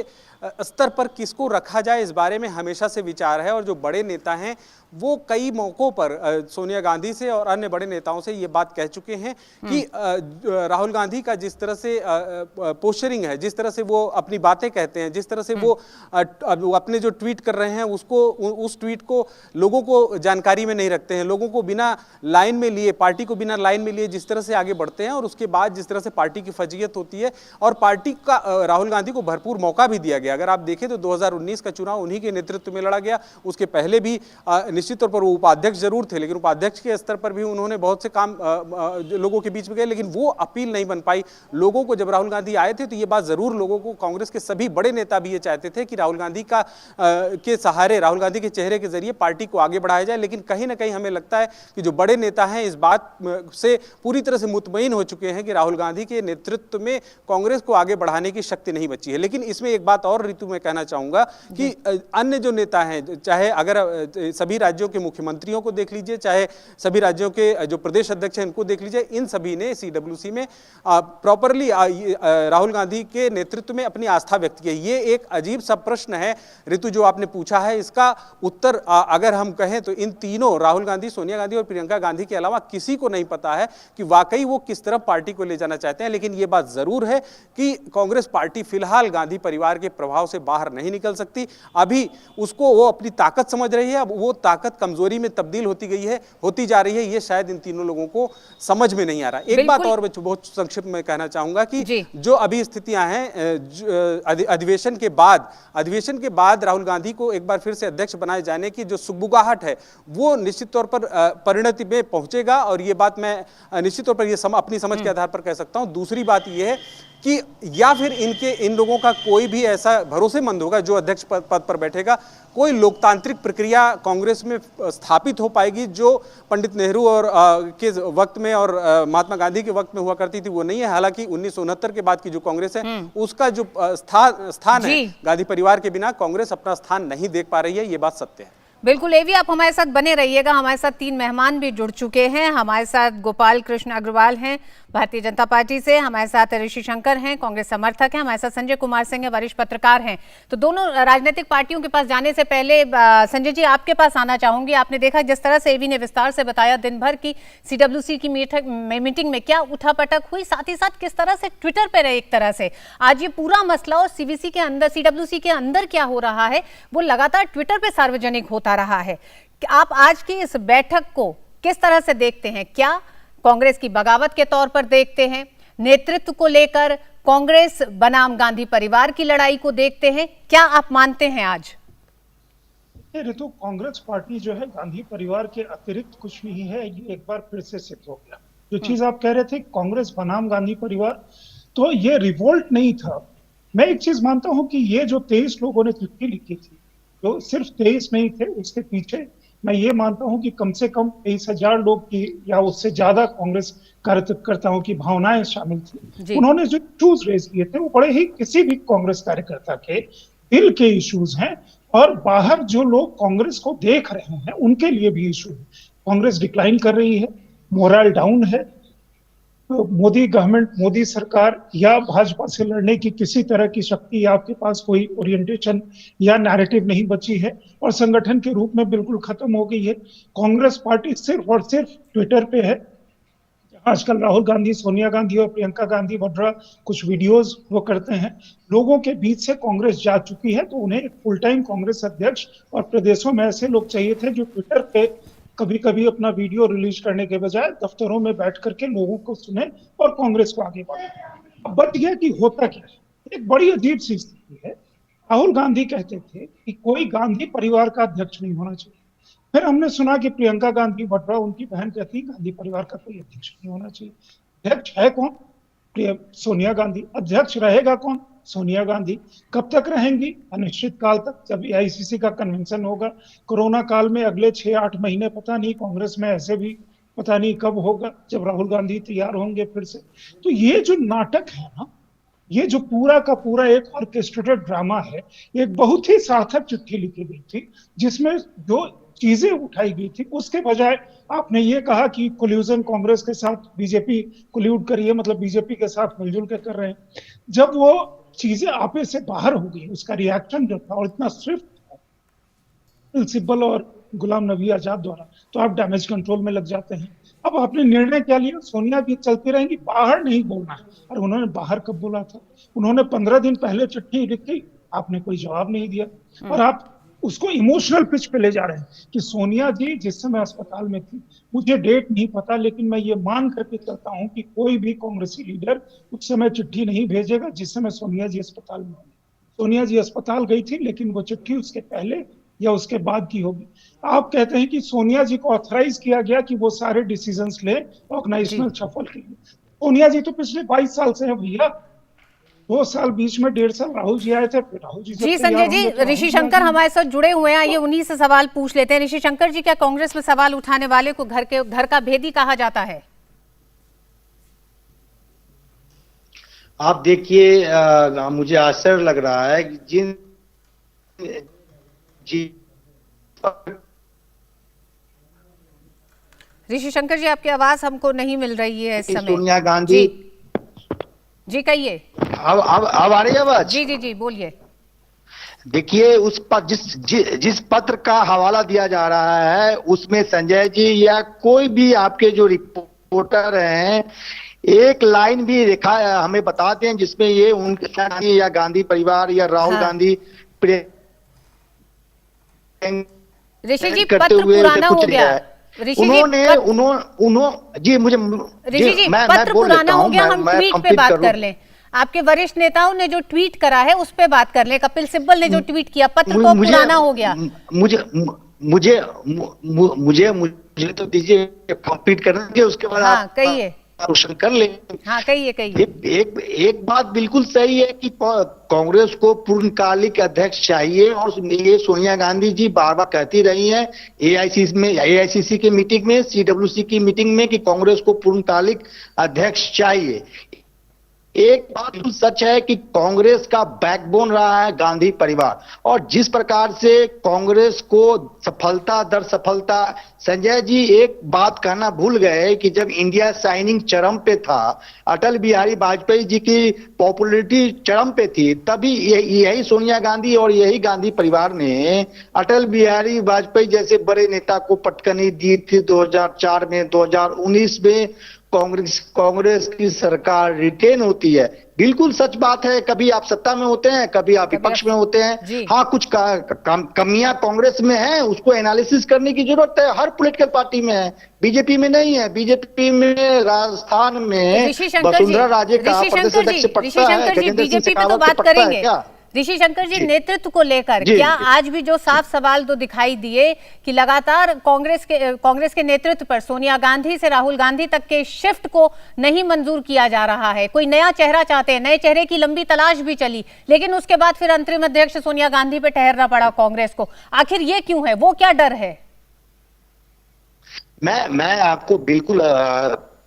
स्तर पर किसको रखा जाए इस बारे में हमेशा से विचार है। और जो बड़े नेता हैं वो कई मौकों पर सोनिया गांधी से और अन्य बड़े नेताओं से ये बात कह चुके हैं कि राहुल गांधी का जिस तरह से पोस्चरिंग है, जिस तरह से वो अपनी बातें कहते हैं, जिस तरह से वो अपने जो ट्वीट कर रहे हैं उस ट्वीट को लोगों को जानकारी में नहीं रखते हैं, लोगों को बिना लाइन में लिए, पार्टी को बिना लाइन में लिए जिस तरह से आगे बढ़ते हैं और उसके बाद जिस तरह से पार्टी की फजीयत होती है, और पार्टी का राहुल गांधी को भरपूर मौका भी दिया गया। अगर आप देखें तो 2019 का चुनाव उन्हीं के नेतृत्व में लड़ा गया। उसके पहले भी निश्चित तौर पर वो उपाध्यक्ष जरूर थे, लेकिन उपाध्यक्ष के स्तर पर भी उन्होंने बहुत से काम लोगों के बीच में गए, लेकिन वो अपील नहीं बन पाई लोगों को। जब राहुल गांधी आए थे तो ये बात जरूर लोगों को, कांग्रेस के सभी बड़े नेता भी ये चाहते थे कि राहुल गांधी के सहारे, राहुल गांधी के चेहरे के जरिए पार्टी को आगे बढ़ाया जाए। लेकिन कहीं ना कहीं हमें लगता है कि जो बड़े नेता हैं इस बात से पूरी तरह से मुतमईन हो चुके हैं कि राहुल गांधी के नेतृत्व में कांग्रेस को आगे बढ़ाने की शक्ति नहीं बची है। लेकिन इसमें एक बात और ऋतु में कहना चाहूंगा कि अन्य जो नेता हैं, चाहे अगर सभी राज्यों के मुख्यमंत्रियों को देख लीजिए, चाहे सभी राज्यों के जो प्रदेश अध्यक्ष हैं इनको देख लीजिए, इन सभी ने सीडब्ल्यूसी में प्रॉपरली राहुल गांधी के नेतृत्व में अपनी आस्था व्यक्त की है। ये एक अजीब सा प्रश्न है ऋतु जो आपने पूछा है, इसका उत्तर अगर हम कहें तो इन तीनों, राहुल गांधी, सोनिया गांधी और प्रियंका गांधी के अलावा किसी को नहीं पता है कि वाकई वो किस तरफ पार्टी को ले जाना चाहते हैं। लेकिन ये बात जरूर है कि कांग्रेस पार्टी फिलहाल गांधी परिवार के प्रभाव से बाहर नहीं निकल सकती। अभी उसको वो अपनी ताकत समझ रही है, अब वो ताकत कमजोरी में तब्दील होती जा रही है। ये शायद इन तीनों लोगों को समझ में नहीं आ रहा। एक बात और बहुत संक्षिप्त में कहना चाहूंगा कि जो अभी स्थितियां हैं अधिवेशन के बाद राहुल गांधी को एक बार फिर से अध्यक्ष बनाए जाने की जो सुगबुगाहट है वो निश्चित तौर पर परिणति में पहुंचेगा, और ये बात मैं निश्चित तौर पर ये अपनी समझ के आधार पर कह सकता हूं। दूसरी बात ये है कि या फिर इन लोगों का कोई भी ऐसा भरोसेमंद होगा जो अध्यक्ष पद पर बैठेगा, कोई लोकतांत्रिक प्रक्रिया कांग्रेस में स्थापित हो पाएगी जो पंडित नेहरू और के वक्त में और महात्मा गांधी के वक्त में हुआ करती थी, वो नहीं है। हालांकि 1969 के बाद की जो कांग्रेस है उसका जो स्थान है, गांधी परिवार के बिना कांग्रेस अपना स्थान नहीं देख पा रही है, ये बात सत्य है। बिल्कुल, एवी आप हमारे साथ बने रहिएगा। हमारे साथ 3 मेहमान भी जुड़ चुके हैं। हमारे साथ गोपाल कृष्ण अग्रवाल हैं भारतीय जनता पार्टी से, हमारे साथ ऋषि शंकर हैं, कांग्रेस समर्थक हैं, हमारे साथ संजय कुमार सिंह है, वरिष्ठ पत्रकार हैं। तो दोनों राजनीतिक पार्टियों के पास जाने से पहले संजय जी आपके पास आना चाहूंगी। आपने देखा जिस तरह से एवी ने विस्तार से बताया दिन भर की सीडब्ल्यूसी की मीटिंग में क्या उठापटक हुई, साथ ही साथ किस तरह से ट्विटर पर एक तरह से आज ये पूरा मसला और सीवीसी के अंदर, सीडब्ल्यूसी के अंदर क्या हो रहा है वो लगातार ट्विटर पर सार्वजनिक होता रहा है। आप आज की इस बैठक को किस तरह से देखते हैं? क्या कांग्रेस की बगावत के तौर पर देखते हैं, नेतृत्व को लेकर कांग्रेस बनाम गांधी परिवार की लड़ाई को देखते हैं? क्या आप मानते हैं आज? ऋतु, कांग्रेस पार्टी जो है गांधी परिवार के अतिरिक्त कुछ नहीं है, ये एक बार फिर से सिद्ध हो गया। जो चीज आप कह रहे थे कांग्रेस बनाम गांधी परिवार, तो ये रिवोल्ट नहीं था। मैं एक चीज मानता हूं कि ये जो 23 लोगों ने चिट्ठी लिखी थी, जो सिर्फ 23 नहीं थे, उसके पीछे मैं ये मानता हूं कि कम से कम 23,000 लोग की या उससे ज्यादा कांग्रेस कार्यकर्ताओं की भावनाएं शामिल थी। उन्होंने जो इश्यूज रेज किए थे वो बड़े ही किसी भी कांग्रेस कार्यकर्ता के दिल के इश्यूज हैं, और बाहर जो लोग कांग्रेस को देख रहे हैं उनके लिए भी इशू है। कांग्रेस डिक्लाइन कर रही है, मोरल डाउन है, मोदी गवर्नमेंट, मोदी सरकार या भाजपा से लड़ने की किसी तरह की शक्ति या आपके पास कोई ओरिएंटेशन या नैरेटिव नहीं बची है और संगठन के रूप में बिल्कुल खत्म हो गई है। कांग्रेस पार्टी सिर्फ और सिर्फ ट्विटर पे है। आजकल राहुल गांधी, सोनिया गांधी और प्रियंका गांधी वड्रा कुछ वीडियोस वो करते हैं, लोगों के बीच से कांग्रेस जा चुकी है। तो उन्हें एक फुल टाइम कांग्रेस अध्यक्ष और प्रदेशों में ऐसे लोग चाहिए थे जो ट्विटर पे कभी कभी अपना वीडियो रिलीज करने के बजाय दफ्तरों में बैठ करके लोगों को सुने और कांग्रेस को आगे बढ़े। बट यह कि होता क्या है, एक बड़ी अजीब सी स्थिति है। राहुल गांधी कहते थे कि कोई गांधी परिवार का अध्यक्ष नहीं होना चाहिए। फिर हमने सुना कि प्रियंका गांधी वड्रा, उनकी बहन, कहती गांधी परिवार का कोई अध्यक्ष नहीं होना चाहिए। अध्यक्ष है कौन? सोनिया गांधी। अध्यक्ष रहेगा कौन? सोनिया गांधी। कब तक रहेंगी? अनिश्चित काल तक, जब एआईसीसी का कन्वेंशन होगा। कोरोना काल में अगले 6-8 महीने पता नहीं, कांग्रेस में ऐसे भी पता नहीं कब होगा, जब राहुल गांधी तैयार होंगे फिर से। तो ये जो नाटक है ना, ये जो पूरा का पूरा एक ऑर्केस्ट्रेटेड ड्रामा है, एक बहुत ही सार्थक चिट्ठी लिखी गई थी जिसमें जो चीजें उठाई गई थी उसके बजाय आपने ये कहा कि कोल्यूजन कांग्रेस के साथ बीजेपी कोल्यूड करिए, मतलब बीजेपी के साथ मिलजुल के कर रहे हैं। जब वो चीजें आपे से बाहर हो गई, उसका रिएक्शन जो था और इतना स्विफ्ट था सिब्बल और गुलाम नबी आजाद द्वारा, तो आप डैमेज कंट्रोल में लग जाते हैं। अब आपने निर्णय क्या लिया? सोनिया भी चलती रहेंगी, बाहर नहीं बोलना है। और उन्होंने बाहर कब बोला था? उन्होंने 15 दिन पहले चिट्ठी लिखी, आपने कोई जवाब नहीं दिया और आप उसको इमोशनल पिच पे ले जा रहे हैं कि सोनिया जी जिस समय अस्पताल में थी, मुझे डेट नहीं पता, लेकिन मैं ये मान करके चलता हूं कि कोई भी कांग्रेसी लीडर उस समय चिट्ठी नहीं भेजेगा जिस समय सोनिया जी अस्पताल में होंगे। सोनिया जी अस्पताल गई थी, लेकिन वो चिट्ठी उसके पहले या उसके बाद की होगी। आप कहते हैं कि सोनिया जी को ऑथराइज किया गया कि वो सारे डिसीजंस ले ऑर्गेनाइजेशनल शफल के लिए। सोनिया जी तो पिछले 22 साल से है भैया, 2 साल बीच में 1.5 साल राहुल जी आए थे, फिर राहुल जी संजय जी, ऋषि शंकर हमारे साथ जुड़े हुए हैं, ये उन्हीं से सवाल पूछ लेते हैं। ऋषि शंकर जी, क्या कांग्रेस में सवाल उठाने वाले को घर का भेदी कहा जाता है? आप देखिए, मुझे आश्चर्य लग रहा है कि जिन ऋषि शंकर जी, आपकी आवाज हमको नहीं मिल रही है इस समय। सोनिया गांधी जी कहिए। अब आ रही है आवाज? जी जी जी बोलिए। देखिए, उस पर जिस पत्र का हवाला दिया जा रहा है उसमें संजय जी या कोई भी आपके जो रिपोर्टर हैं, एक लाइन भी लिखा हमें बताते हैं जिसमें ये उनके या गांधी परिवार या राहुल गांधी ऋषि जी पत्र पुराना हो गया। उन्होंने जी मुझे ऋषि जी पत्र पुराना हो गया, हम ट्वीट पे बात कर लें। आपके वरिष्ठ नेताओं ने जो ट्वीट करा है उस पे बात कर ले। कपिल सिब्बल ने जो ट्वीट किया, पत्र तो पुराना हो गया। मुझे तो दीजिए कंप्लीट करने, उसके बाद हाँ कहिए, क्वेश्चन कर ले। हाँ कहिए कहिए। एक बात बिल्कुल सही है कि कांग्रेस को पूर्णकालिक अध्यक्ष चाहिए और ये सोनिया गांधी जी बार बार कहती रही हैं एआईसीसी की मीटिंग में, सीडब्ल्यूसी की मीटिंग में कि कांग्रेस को पूर्णकालिक अध्यक्ष चाहिए। एक बात बिल्कुल सच है कि कांग्रेस का बैकबोन रहा है गांधी परिवार, और जिस प्रकार से कांग्रेस को सफलता दर सफलता, संजय जी एक बात कहना भूल गए कि जब इंडिया शाइनिंग चरम पे था, अटल बिहारी वाजपेयी जी की पॉपुलैरिटी चरम पे थी, तभी यही सोनिया गांधी और यही गांधी परिवार ने अटल बिहारी वाजपेयी जैसे बड़े नेता को पटकनी दी थी 2004 में। 2019 में कांग्रेस की सरकार रिटेन होती है। बिल्कुल सच बात है, कभी आप सत्ता में होते हैं, कभी आप विपक्ष में होते हैं। हाँ, कुछ कमियां कांग्रेस में हैं, उसको एनालिसिस करने की जरूरत है। हर पॉलिटिकल पार्टी में है, बीजेपी में नहीं है। बीजेपी में राजस्थान में वसुंधरा राजे का प्रदेश अध्यक्ष पटता है, गजेंद्र सिंह शेखावत को पटता है क्या? ऋषि शंकर जी, नेतृत्व को लेकर क्या आज भी जो साफ सवाल तो दिखाई दिए कि लगातार कांग्रेस के नेतृत्व पर सोनिया गांधी से राहुल गांधी तक के शिफ्ट को नहीं मंजूर किया जा रहा है। कोई नया चेहरा चाहते हैं, नए चेहरे की लंबी तलाश भी चली, लेकिन उसके बाद फिर अंतरिम अध्यक्ष सोनिया गांधी पे ठहरना पड़ा कांग्रेस को। आखिर ये क्यों है? वो क्या डर है? मैं आपको बिल्कुल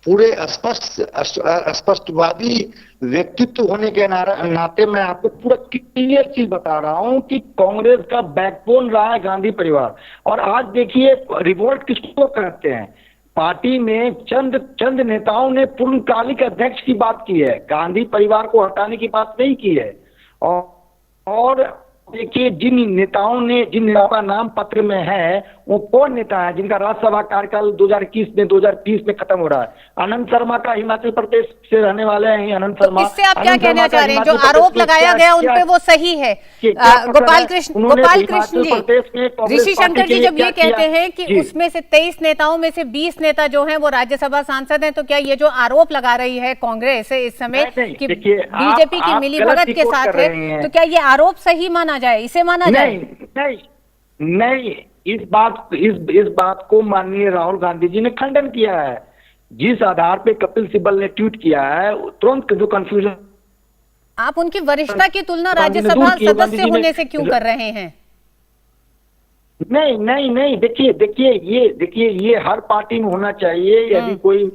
पूरे स्पष्टवादी व्यक्तित्व होने के नाते मैं आपको पूरा क्लियर चीज बता रहा हूं कि कांग्रेस का बैकबोन रहा है गांधी परिवार। और आज देखिए, रिवोल्ट किसको कहते हैं? पार्टी में चंद नेताओं ने पूर्णकालिक अध्यक्ष की बात की है, गांधी परिवार को हटाने की बात नहीं की है। और देखिए, जिन नेताओं का नाम पत्र में है वो कौन नेता है जिनका राज्यसभा कार्यकाल 2020 में खत्म हो रहा है? अनंत शर्मा का हिमाचल प्रदेश से रहने वाले हैं अनंत शर्मा। इससे आप क्या कहना चाह रहे हैं? जो आरोप लगाया गया उन पे वो सही है? गोपाल कृष्ण जी, ऋषि शंकर जी जब ये कहते हैं कि उसमें से 23 नेताओं में से 20 नेता जो हैं वो राज्यसभा सांसद हैं, तो क्या ये जो आरोप लगा रही है कांग्रेस इस समय कि बीजेपी की मिलीभगत के साथ है, तो क्या ये आरोप सही माना जाए, इसे माना जाए? नहीं, इस बात को माननीय राहुल गांधी जी ने खंडन किया है। जिस आधार पे कपिल सिब्बल ने ट्वीट किया है, तुरंत जो कंफ्यूजन, आप उनकी वरिष्ठता की तुलना राज्यसभा सदस्य होने से क्यों कर रहे हैं? नहीं, देखिए ये हर पार्टी में होना चाहिए। यदि कोई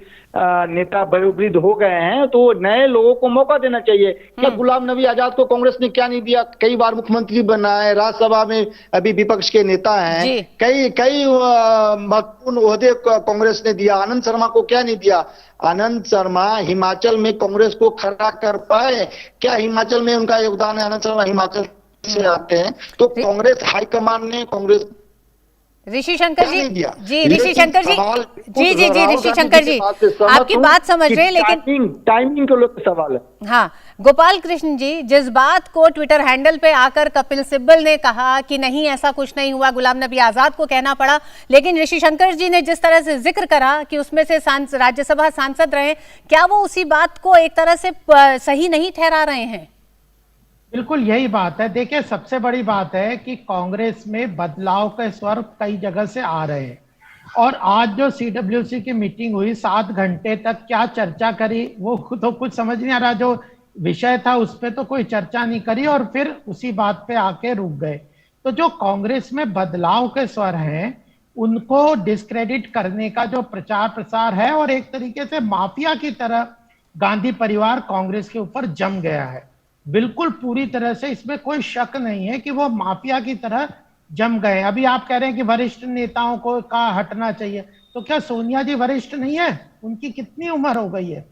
नेता वयोवृद्ध हो गए हैं तो नए लोगों को मौका देना चाहिए। क्या गुलाम नबी आजाद को कांग्रेस ने क्या नहीं दिया? कई बार मुख्यमंत्री बना है, राज्यसभा में अभी विपक्ष के नेता हैं, कई महत्वपूर्ण ओहदे कांग्रेस ने दिया। आनंद शर्मा को क्या नहीं दिया? आनंद शर्मा हिमाचल में कांग्रेस को खड़ा कर पाए क्या? हिमाचल में उनका योगदान है। आनंद शर्मा हिमाचल से आते हैं, तो कांग्रेस हाईकमान ने कांग्रेस ऋषि शंकर जी ऋषि शंकर जी आपकी बात समझ रहे हैं, लेकिन टाइमिंग को लेकर सवाल है। हाँ, गोपाल कृष्ण जी, जिस बात को ट्विटर हैंडल पे आकर कपिल सिब्बल ने कहा कि नहीं ऐसा कुछ नहीं हुआ, गुलाम नबी आजाद को कहना पड़ा, लेकिन ऋषि शंकर जी ने जिस तरह से जिक्र करा कि उसमें से राज्यसभा सांसद रहे, क्या वो उसी बात को एक तरह से सही नहीं ठहरा रहे हैं? बिल्कुल यही बात है। देखिए, सबसे बड़ी बात है कि कांग्रेस में बदलाव के स्वर कई जगह से आ रहे हैं, और आज जो सीडब्ल्यूसी की मीटिंग हुई 7 घंटे तक क्या चर्चा करी वो तो कुछ समझ नहीं आ रहा। जो विषय था उस पर तो कोई चर्चा नहीं करी और फिर उसी बात पे आके रुक गए। तो जो कांग्रेस में बदलाव के स्वर हैं उनको डिस्क्रेडिट करने का जो प्रचार प्रसार है, और एक तरीके से माफिया की तरह गांधी परिवार कांग्रेस के ऊपर जम गया है। बिल्कुल पूरी तरह से इसमें कोई शक नहीं है कि वो माफिया की तरह जम गए। अभी आप कह रहे हैं कि वरिष्ठ नेताओं को का हटना चाहिए, तो क्या सोनिया जी वरिष्ठ नहीं है? उनकी कितनी उम्र हो गई है?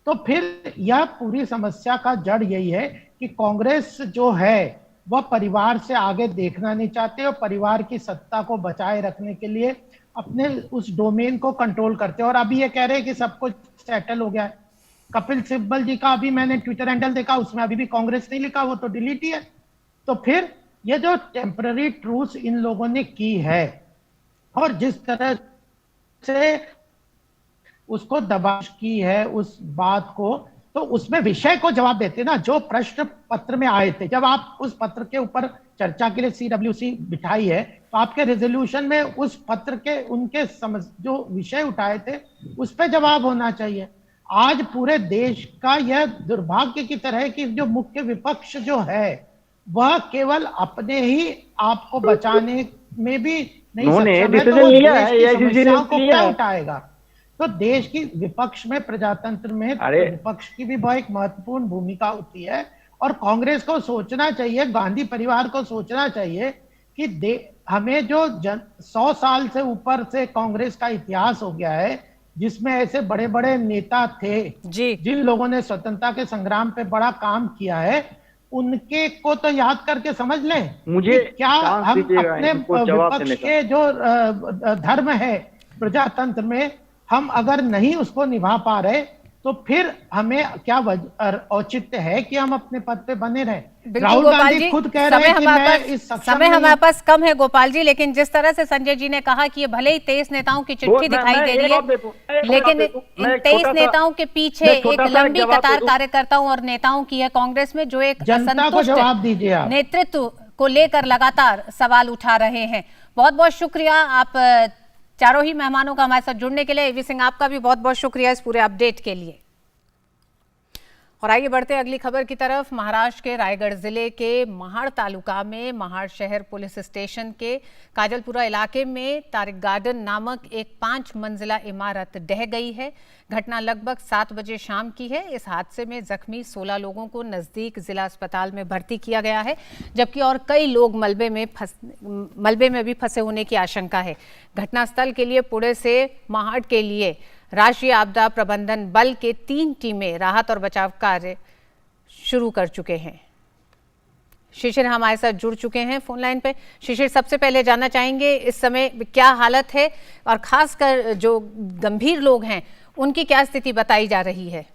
तो फिर यह पूरी समस्या का जड़ यही है कि कांग्रेस जो है वह परिवार से आगे देखना नहीं चाहते और परिवार की सत्ता को बचाए रखने के लिए अपने उस डोमेन को कंट्रोल करते हैं। और अभी ये कह रहे हैं कि सब कुछ सेटल हो गया है। कपिल सिब्बल जी का अभी मैंने ट्विटर हैंडल देखा, उसमें अभी भी कांग्रेस नहीं लिखा, वो तो डिलीट ही है। तो फिर ये जो टेम्पररी ट्रूथ इन लोगों ने की है और जिस तरह से उसको दबाव की है उस बात को, तो उसमें विषय को जवाब देते ना, जो प्रश्न पत्र में आए थे, जब आप उस पत्र के ऊपर चर्चा के लिए सीडब्ल्यूसी बिठाई है तो आपके रेजोल्यूशन में उस पत्र के उनके जो विषय उठाए थे उस पर जवाब होना चाहिए। आज पूरे देश का यह दुर्भाग्य की तरह है कि जो मुख्य विपक्ष जो है वह केवल अपने ही आप को बचाने में भी नहीं सक्षम है, तो वो देश की समस्याओं को क्या उठाएगा? तो देश की विपक्ष में, प्रजातंत्र में विपक्ष की भी बहुत एक महत्वपूर्ण भूमिका होती है, और कांग्रेस को सोचना चाहिए, गांधी परिवार को सोचना चाहिए कि हमें जो 100 साल से ऊपर से कांग्रेस का इतिहास हो गया है, जिसमें ऐसे बड़े बड़े नेता थे जिन लोगों ने स्वतंत्रता के संग्राम पे बड़ा काम किया है, उनके को तो याद करके समझ लें मुझे क्या हम अपने विपक्ष के जो धर्म है प्रजातंत्र में, हम अगर नहीं उसको निभा पा रहे तो फिर हमें क्या औचित्य है कि हम अपने पद पे बने रहें। राहुल गांधी खुद कह रहे हैं कि मैं इस समय हमारे पास कम है गोपाल जी, लेकिन जिस तरह से संजय जी ने कहा कि ये भले ही 23 नेताओं की चिट्ठी दिखाई दे रही है, लेकिन इन 23 नेताओं के पीछे एक लंबी कतार कार्यकर्ताओं और नेताओं की है कांग्रेस में, जो एक असंतुष्ट नेतृत्व को लेकर लगातार सवाल उठा रहे हैं। बहुत बहुत शुक्रिया आप चारों ही मेहमानों का हमारे साथ जुड़ने के लिए। एवी सिंह, आपका भी बहुत बहुत शुक्रिया इस पूरे अपडेट के लिए। और आइए बढ़ते हैं अगली खबर की तरफ। महाराष्ट्र के रायगढ़ जिले के महाड़ तालुका में महाड़ शहर पुलिस स्टेशन के काजलपुरा इलाके में तारिक गार्डन नामक एक 5 मंजिला इमारत ढह गई है। घटना लगभग 7 बजे शाम की है। इस हादसे में जख्मी 16 लोगों को नजदीक जिला अस्पताल में भर्ती किया गया है, जबकि और कई लोग मलबे में भी फंसे होने की आशंका है। घटनास्थल के लिए पुणे से महाड़ के लिए राष्ट्रीय आपदा प्रबंधन बल के 3 टीमें राहत और बचाव कार्य शुरू कर चुके हैं। शिशिर हमारे साथ जुड़ चुके हैं फोन लाइन पे। शिशिर, सबसे पहले जानना चाहेंगे इस समय क्या हालत है और खासकर जो गंभीर लोग हैं उनकी क्या स्थिति बताई जा रही है?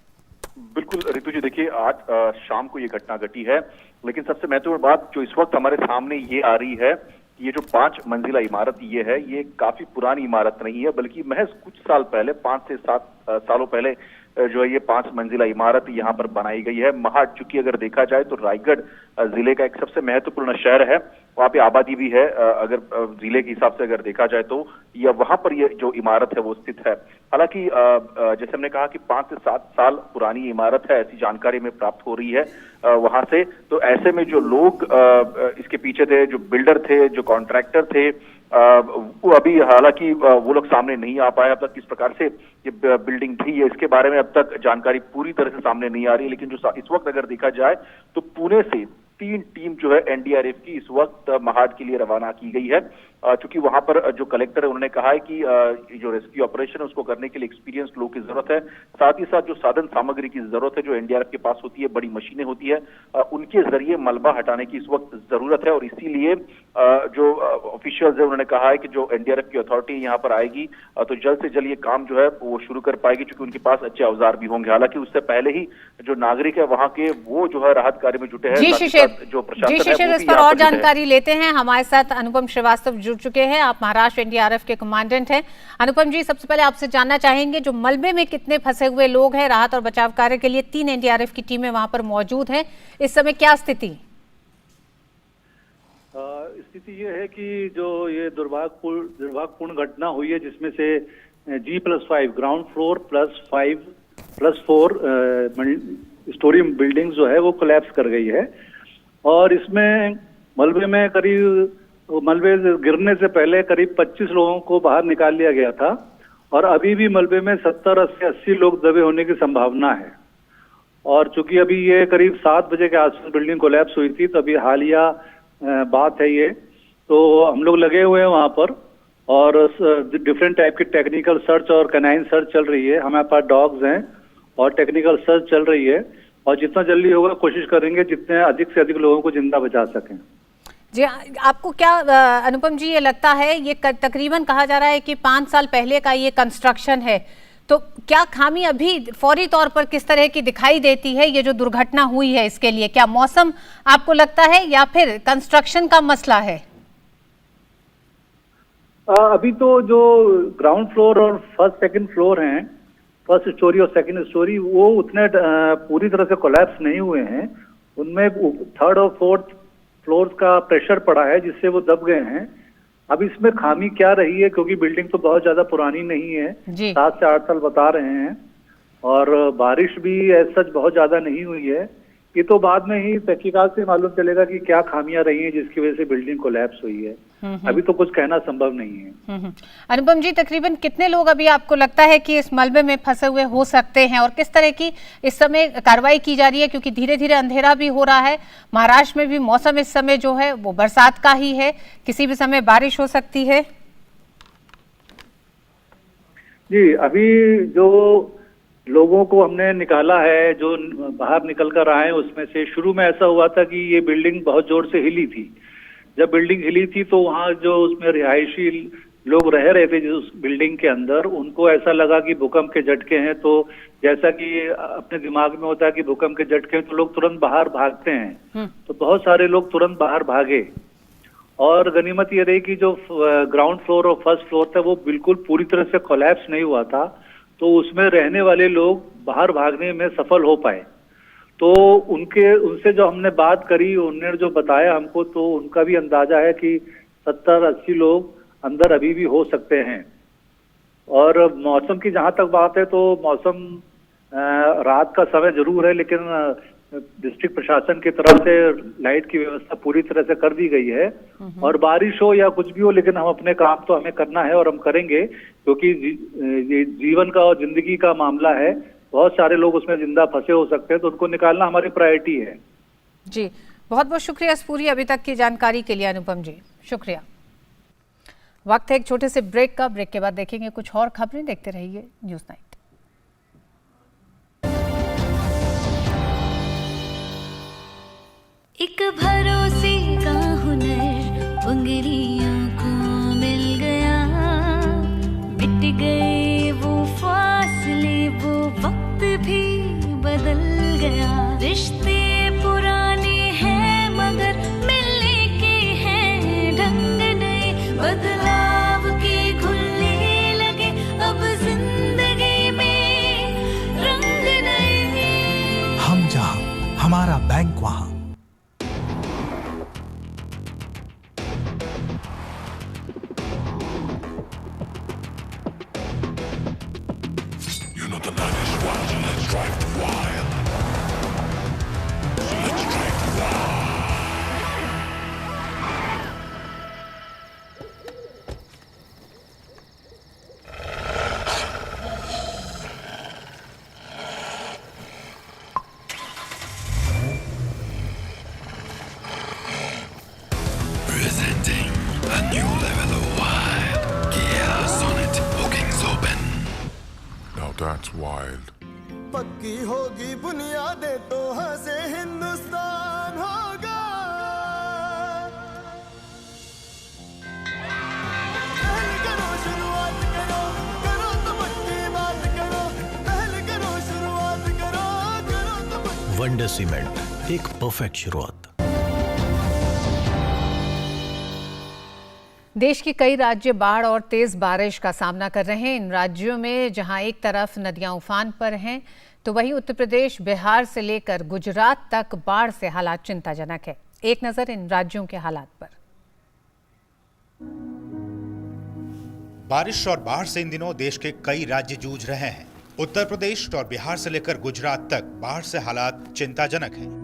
बिल्कुल रितु जी, देखिए आज शाम को ये घटना घटी है, लेकिन सबसे महत्वपूर्ण बात जो इस वक्त हमारे सामने ये आ रही है, ये जो 5 मंजिला इमारत ये है, ये काफी पुरानी इमारत नहीं है, बल्कि महज कुछ साल पहले 5 से 7 सालों पहले जो है ये 5 मंजिला इमारत यहाँ पर बनाई गई है। महाड़, चूंकि अगर देखा जाए तो रायगढ़ जिले का एक सबसे महत्वपूर्ण शहर है, वहाँ पे आबादी भी है, अगर जिले के हिसाब से अगर देखा जाए तो यह वहां पर ये जो इमारत है वो स्थित है। हालांकि जैसे हमने कहा कि 5 से 7 साल पुरानी इमारत है, ऐसी जानकारी में प्राप्त हो रही है वहां से। तो ऐसे में जो लोग इसके पीछे थे, जो बिल्डर थे, जो कॉन्ट्रैक्टर थे, वो अभी हालांकि वो लोग सामने नहीं आ पाए अब तक। किस प्रकार से ये बिल्डिंग थी है इसके बारे में अब तक जानकारी पूरी तरह से सामने नहीं आ रही है, लेकिन जो इस वक्त अगर देखा जाए तो पुणे से 3 टीम जो है एनडीआरएफ की इस वक्त महाड़ के लिए रवाना की गई है, क्योंकि वहां पर जो कलेक्टर है उन्होंने कहा है कि जो रेस्क्यू ऑपरेशन है उसको करने के लिए एक्सपीरियंस लोग की जरूरत है, साथ ही साथ जो साधन सामग्री की जरूरत है, जो एनडीआरएफ के पास होती है, बड़ी मशीनें होती है, उनके जरिए मलबा हटाने की इस वक्त जरूरत है। और इसीलिए जो ऑफिशियल्स है उन्होंने कहा है कि जो एनडीआरएफ की अथॉरिटी यहाँ पर आएगी तो जल्द से जल्द ये काम जो है वो शुरू कर पाएगी, क्योंकि उनके पास अच्छे औजार भी होंगे। हालांकि उससे पहले ही जो नागरिक है वहाँ के वो जो है राहत कार्य में जुटे हैं। जो प्रशासन है इस पर और जानकारी लेते हैं। हमारे साथ अनुपम श्रीवास्तव जुड़ चुके हैं, आप महाराष्ट्र एनडीआरएफ के कमांडेंट हैं। अनुपम जी, सबसे पहले आपसे जानना चाहेंगे जो मलबे में कितने फंसे हुए लोग हैं, राहत और बचाव कार्य के लिए 3 एनडीआरएफ की टीमें वहां पर मौजूद हैं, इस समय क्या स्थिति? स्थिति ये है कि जो ये दुर्भाग्यपूर्ण घटना हुई है, जिसमें से G+5 ground floor +5+4 story building जो है वो कोलैप्स कर गई है। और इसमें मलबे गिरने से पहले करीब 25 लोगों को बाहर निकाल लिया गया था, और अभी भी मलबे में 70-80 लोग दबे होने की संभावना है। और चूंकि अभी ये करीब 7 बजे के आसपास बिल्डिंग कोलैप्स हुई थी, तो अभी हालिया बात है ये, तो हम लोग लगे हुए हैं वहां पर, और डिफरेंट टाइप की टेक्निकल सर्च और कैनाइन सर्च चल रही है। हमारे पास डॉग्स हैं और टेक्निकल सर्च चल रही है, और जितना जल्दी होगा कोशिश करेंगे जितने अधिक से अधिक लोगों को जिंदा बचा सकें। जी, आपको क्या अनुपम जी ये लगता है, ये तकरीबन कहा जा रहा है कि 5 साल पहले का ये कंस्ट्रक्शन है, तो क्या खामी अभी फौरी तौर पर किस तरह की दिखाई देती है? ये जो दुर्घटना हुई है इसके लिए क्या मौसम आपको लगता है या फिर कंस्ट्रक्शन का मसला है? अभी तो जो ग्राउंड फ्लोर और सेकंड फ्लोर हैं, फर्स्ट स्टोरी और सेकंड स्टोरी, वो उतने पूरी तरह से कोलैप्स नहीं हुए हैं। उनमें 3rd और 4th फ्लोर्स का प्रेशर पड़ा है, जिससे वो दब गए हैं। अब इसमें खामी क्या रही है, क्योंकि बिल्डिंग तो बहुत ज्यादा पुरानी नहीं है, 7 से 8 साल बता रहे हैं, और बारिश भी सच बहुत ज्यादा नहीं हुई है। ये तो बाद में ही तहकीकात से मालूम चलेगा कि क्या खामियां रही हैं जिसकी वजह से बिल्डिंग कोलैप्स हुई है। अभी तो कुछ कहना संभव नहीं है। अनुपम जी, तकरीबन कितने लोग अभी आपको लगता है कि इस मलबे में फंसे हुए हो सकते हैं, और किस तरह की इस समय कार्रवाई की जा रही है? क्योंकि धीरे धीरे अंधेरा भी हो रहा है, महाराष्ट्र में भी मौसम इस समय जो है वो बरसात का ही है, किसी भी समय बारिश हो सकती है। जी, अभी जो लोगों को हमने निकाला है, जो बाहर निकल कर आए, उसमें से शुरू में ऐसा हुआ था कि ये बिल्डिंग बहुत जोर से हिली थी। जब बिल्डिंग हिली थी तो वहाँ जो उसमें रिहायशी लोग रह रहे थे जिस बिल्डिंग के अंदर, उनको ऐसा लगा कि भूकंप के झटके हैं। तो जैसा कि अपने दिमाग में होता है कि भूकंप के झटके हैं, तो लोग तुरंत बाहर भागते हैं। तो बहुत सारे लोग तुरंत बाहर भागे, और गनीमत ये रही कि जो ग्राउंड फ्लोर और फर्स्ट फ्लोर था वो बिल्कुल पूरी तरह से कोलैप्स नहीं हुआ था, तो उसमें रहने वाले लोग बाहर भागने में सफल हो पाए। तो उनसे जो हमने बात करी, उन्होंने जो बताया हमको, तो उनका भी अंदाजा है कि 70-80 लोग अंदर अभी भी हो सकते हैं। और मौसम की जहां तक बात है, तो मौसम रात का समय जरूर है, लेकिन डिस्ट्रिक्ट प्रशासन की तरफ से लाइट की व्यवस्था पूरी तरह से कर दी गई है। और बारिश हो या कुछ भी हो, लेकिन हम अपने काम तो हमें करना है और हम करेंगे, क्योंकि ये जीवन का और जिंदगी का मामला है। बहुत सारे लोग उसमें जिंदा फंसे हो सकते हैं, तो उनको निकालना हमारी प्रायोरिटी है। जी, बहुत बहुत शुक्रिया इस पूरी अभी तक की जानकारी के लिए अनुपम जी, शुक्रिया। वक्त है एक छोटे से ब्रेक का। ब्रेक के बाद देखेंगे कुछ और खबरें। देखते रहिए न्यूज़ 9। एक भरोसे का हुनर उंगलियों को मिल गया, मिट गए वो फासले, वो वक्त भी बदल गया। रिश्ते पुराने हैं मगर मिलने के हैं ढंग नए, बदलाव के घुलने लगे अब जिंदगी में रंग नए। हम जहां हमारा बैंक वहां। Presenting a new level of wild. Kia Sonet bookings open. Now that's wild. पक्की होगी बुनियादें तो हंसे हिंदुस्तान होगा। पहले करो शुरुआत करो, करो तो पक्की बात करो। पहले करो शुरुआत करो, करो तो पक्की। वंडर सीमेंट, एक परफेक्ट शुरुआत। देश के कई राज्य बाढ़ और तेज बारिश का सामना कर रहे हैं। इन राज्यों में जहां एक तरफ नदियां उफान पर हैं, तो वहीं उत्तर प्रदेश, बिहार से लेकर गुजरात तक बाढ़ से हालात चिंताजनक है। एक नजर इन राज्यों के हालात पर। बारिश और बाढ़ से इन दिनों देश के कई राज्य जूझ रहे हैं। उत्तर प्रदेश और बिहार से लेकर गुजरात तक बाढ़ से हालात चिंताजनक हैं।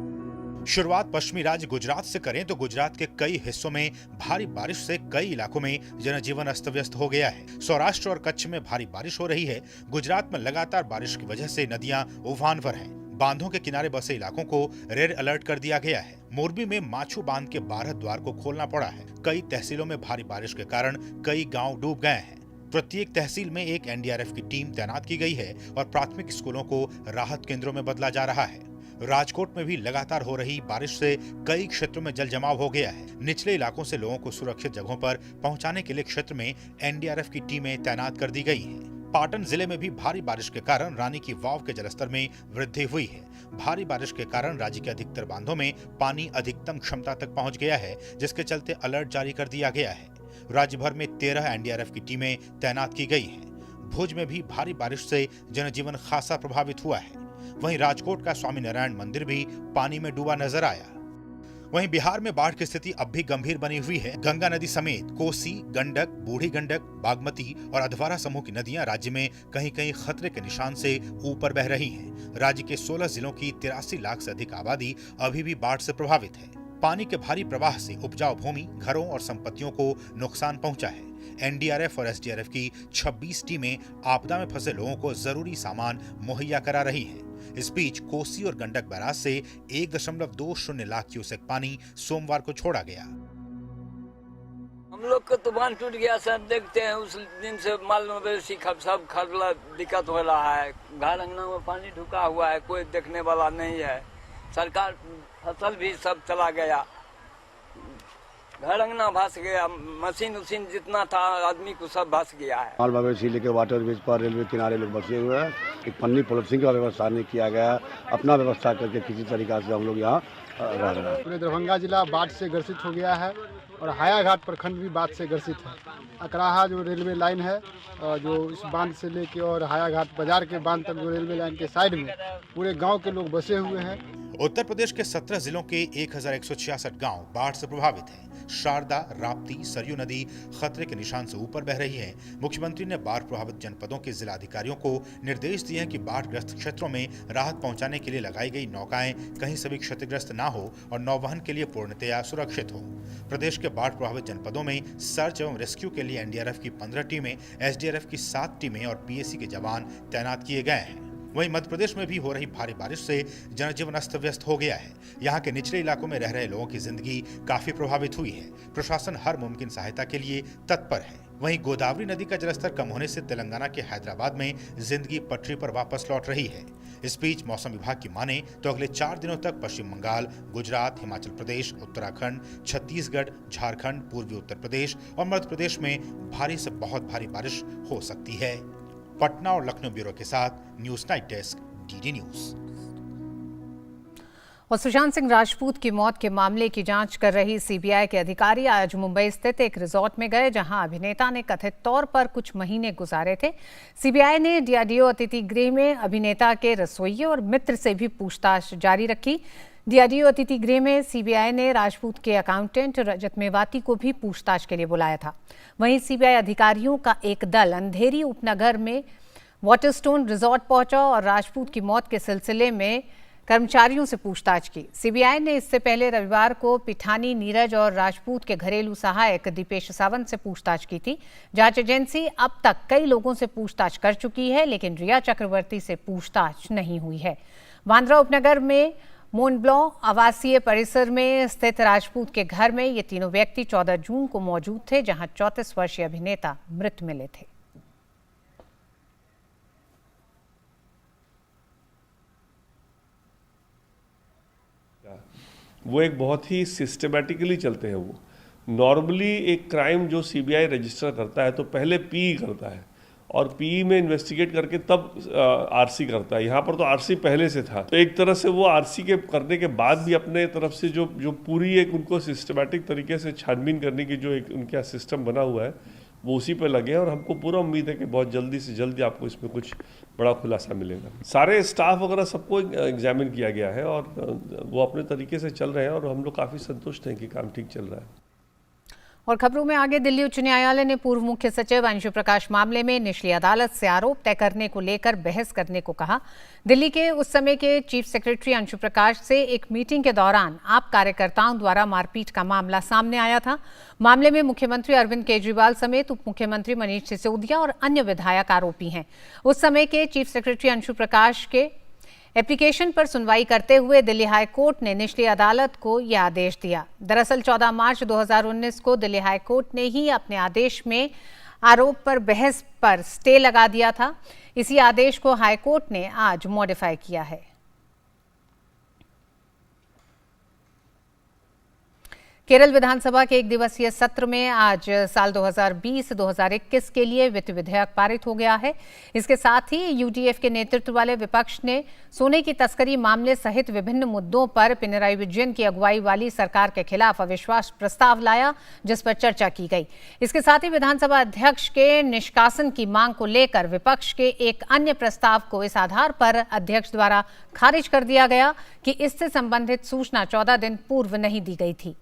शुरुआत पश्चिमी राज्य गुजरात से करें तो गुजरात के कई हिस्सों में भारी बारिश से कई इलाकों में जनजीवन अस्त व्यस्त हो गया है। सौराष्ट्र और कच्छ में भारी बारिश हो रही है। गुजरात में लगातार बारिश की वजह से नदियां उफान पर हैं। बांधों के किनारे बसे इलाकों को रेड अलर्ट कर दिया गया है। मोरबी में माछू बांध के 12 द्वार को खोलना पड़ा है। कई तहसीलों में भारी बारिश के कारण कई गाँव डूब गए हैं। प्रत्येक तहसील में एक एनडीआरएफ की टीम तैनात की गई है और प्राथमिक स्कूलों को राहत केंद्रों में बदला जा रहा है। राजकोट में भी लगातार हो रही बारिश से कई क्षेत्रों में जल जमाव हो गया है। निचले इलाकों से लोगों को सुरक्षित जगहों पर पहुंचाने के लिए क्षेत्र में एनडीआरएफ की टीमें तैनात कर दी गई हैं। पाटन जिले में भी भारी बारिश के कारण रानी की वाव के जलस्तर में वृद्धि हुई है। भारी बारिश के कारण राज्य के अधिकतर बांधों में पानी अधिकतम क्षमता तक पहुंच गया है, जिसके चलते अलर्ट जारी कर दिया गया है। राज्य भर में 13 एनडीआरएफ की टीमें तैनात की गई हैं। भुज में भी भारी बारिश से जनजीवन खासा प्रभावित हुआ है। वहीं राजकोट का स्वामी नारायण मंदिर भी पानी में डूबा नजर आया। वहीं बिहार में बाढ़ की स्थिति अब भी गंभीर बनी हुई है। गंगा नदी समेत कोसी, गंडक, बूढ़ी गंडक, बागमती और अधवारा समूह की नदियां राज्य में कहीं कहीं खतरे के निशान से ऊपर बह रही हैं। राज्य के 16 जिलों की 83 लाख से अधिक आबादी अभी भी बाढ़ से प्रभावित है। पानी के भारी प्रवाह से उपजाऊ भूमि, घरों और संपत्तियों को नुकसान पहुंचा है। एनडीआरएफ और एसडीआरएफ की 26 टीमें आपदा में फंसे लोगों को जरूरी सामान मुहैया करा रही हैं। इस बीच कोसी और गंडक बैराज से 1.20 लाख क्यूसेक पानी सोमवार को छोड़ा गया। हम लोग का तो बांध टूट गया, सब देखते हैं। उस दिन से माल मवेशी सब खरला दिक्कत हो रहा है। घर अंगना में पानी ढुका हुआ है, कोई देखने वाला नहीं है। सरकार फसल भी सब चला गया, घर अंगना भास गया, मशीन उशीन जितना था आदमी को सब भास गया है। माल मवेशी लेके वाटर ब्रिज पर रेलवे किनारे लोग बसे हुए हैं। एक पन्नी पॉलिथिन का व्यवस्था नहीं किया गया। अपना व्यवस्था करके किसी तरीका से हम लोग यहाँ रह रहे हैं। पूरे दरभंगा जिला बाढ़ से ग्रसित हो गया है और हायाघाट प्रखंड भी बाढ़ से ग्रसित है। अकराहा जो रेलवे लाइन है, जो इस बांध से लेके और हायाघाट बाजार के बांध तक जो रेलवे लाइन के साइड में पूरे गाँव के लोग बसे हुए हैं। उत्तर प्रदेश के 17 जिलों के 1166 गांव बाढ़ से प्रभावित हैं। शारदा, राप्ती, सरयू नदी खतरे के निशान से ऊपर बह रही है। मुख्यमंत्री ने बाढ़ प्रभावित जनपदों के जिलाधिकारियों को निर्देश दिए हैं कि बाढ़ग्रस्त क्षेत्रों में राहत पहुंचाने के लिए लगाई गई नौकाएं कहीं से भी क्षतिग्रस्त ना हो और नौवहन के लिए पूर्णतया सुरक्षित हो। प्रदेश के बाढ़ प्रभावित जनपदों में सर्च एवं रेस्क्यू के लिए एनडीआरएफ की 15 टीमें, एसडीआरएफ की 7 टीमें और पीएसी के जवान तैनात किए गए हैं। वहीं मध्य प्रदेश में भी हो रही भारी बारिश से जनजीवन अस्त व्यस्त हो गया है। यहाँ के निचले इलाकों में रह रहे लोगों की जिंदगी काफी प्रभावित हुई है। प्रशासन हर मुमकिन सहायता के लिए तत्पर है। वहीं गोदावरी नदी का जलस्तर कम होने से तेलंगाना के हैदराबाद में जिंदगी पटरी पर वापस लौट रही है। इस बीच मौसम विभाग की माने तो अगले 4 दिनों तक पश्चिम बंगाल, गुजरात, हिमाचल प्रदेश, उत्तराखंड, छत्तीसगढ़, झारखंड, पूर्वी उत्तर प्रदेश और मध्य प्रदेश में भारी से बहुत भारी बारिश हो सकती है। पटना और लखनऊ ब्यूरो के साथ news night desk, DD news. और सुशांत सिंह राजपूत की मौत के मामले की जांच कर रही सीबीआई के अधिकारी आज मुंबई स्थित एक रिजॉर्ट में गए, जहां अभिनेता ने कथित तौर पर कुछ महीने गुजारे थे। सीबीआई ने डीआरडीओ अतिथि गृह में अभिनेता के रसोइये और मित्र से भी पूछताछ जारी रखी। डीआरडीओ अतिथि गृह में सीबीआई ने राजपूत के अकाउंटेंट रजत मेवाती को भी पूछताछ के लिए बुलाया था। वहीं सीबीआई अधिकारियों का एक दल अंधेरी उपनगर में वाटरस्टोन रिजॉर्ट पहुंचा और राजपूत की मौत के सिलसिले में कर्मचारियों से पूछताछ की। सीबीआई ने इससे पहले रविवार को पिठानी नीरज और राजपूत के घरेलू सहायक दीपेश सावंत से पूछताछ की थी। जांच एजेंसी अब तक कई लोगों से पूछताछ कर चुकी है, लेकिन रिया चक्रवर्ती से पूछताछ नहीं हुई है। बांद्रा उपनगर में मोनब्लॉ आवासीय परिसर में स्थित राजपूत के घर में ये तीनों व्यक्ति 14 जून को मौजूद थे, जहां 34 वर्षीय अभिनेता मृत मिले थे। वो एक बहुत ही सिस्टमैटिकली चलते हैं। वो नॉर्मली एक क्राइम जो सीबीआई रजिस्टर करता है तो पहले पीई करता है और पीई में इन्वेस्टिगेट करके तब आरसी करता है। यहाँ पर तो आरसी पहले से था, तो एक तरह से वो आरसी के करने के बाद भी अपने तरफ से जो पूरी एक उनको सिस्टमैटिक तरीके से छानबीन करने की जो एक उनका सिस्टम बना हुआ है वो उसी पर लगे हैं और हमको पूरा उम्मीद है कि बहुत जल्दी से जल्दी आपको इसमें कुछ बड़ा खुलासा मिलेगा। सारे स्टाफ वगैरह सबको एग्जामिन किया गया है और वो अपने तरीके से चल रहे हैं और हम लोग काफ़ी संतुष्ट हैं कि काम ठीक चल रहा है। और खबरों में आगे, दिल्ली उच्च न्यायालय ने पूर्व मुख्य सचिव अंशु प्रकाश मामले में निचली अदालत से आरोप तय करने को लेकर बहस करने को कहा। दिल्ली के उस समय के चीफ सेक्रेटरी अंशु प्रकाश से एक मीटिंग के दौरान आप कार्यकर्ताओं द्वारा मारपीट का मामला सामने आया था। मामले में मुख्यमंत्री अरविंद केजरीवाल समेत उप मुख्यमंत्री मनीष सिसोदिया और अन्य विधायक आरोपी हैं। उस समय के चीफ सेक्रेटरी अंशु प्रकाश के एप्लीकेशन पर सुनवाई करते हुए दिल्ली हाई कोर्ट ने निचली अदालत को यह आदेश दिया। दरअसल 14 मार्च 2019 को दिल्ली हाई कोर्ट ने ही अपने आदेश में आरोप पर बहस पर स्टे लगा दिया था। इसी आदेश को हाई कोर्ट ने आज मॉडिफाई किया है। केरल विधानसभा के एक दिवसीय सत्र में आज साल 2020-2021 के लिए वित्त विधेयक पारित हो गया है। इसके साथ ही यूडीएफ के नेतृत्व वाले विपक्ष ने सोने की तस्करी मामले सहित विभिन्न मुद्दों पर पिनराई विजयन की अगुवाई वाली सरकार के खिलाफ अविश्वास प्रस्ताव लाया, जिस पर चर्चा की गई। इसके साथ ही विधानसभा अध्यक्ष के निष्कासन की मांग को लेकर विपक्ष के एक अन्य प्रस्ताव को इस आधार पर अध्यक्ष द्वारा खारिज कर दिया गया कि इससे संबंधित सूचना 14 दिन पूर्व नहीं दी गई थी।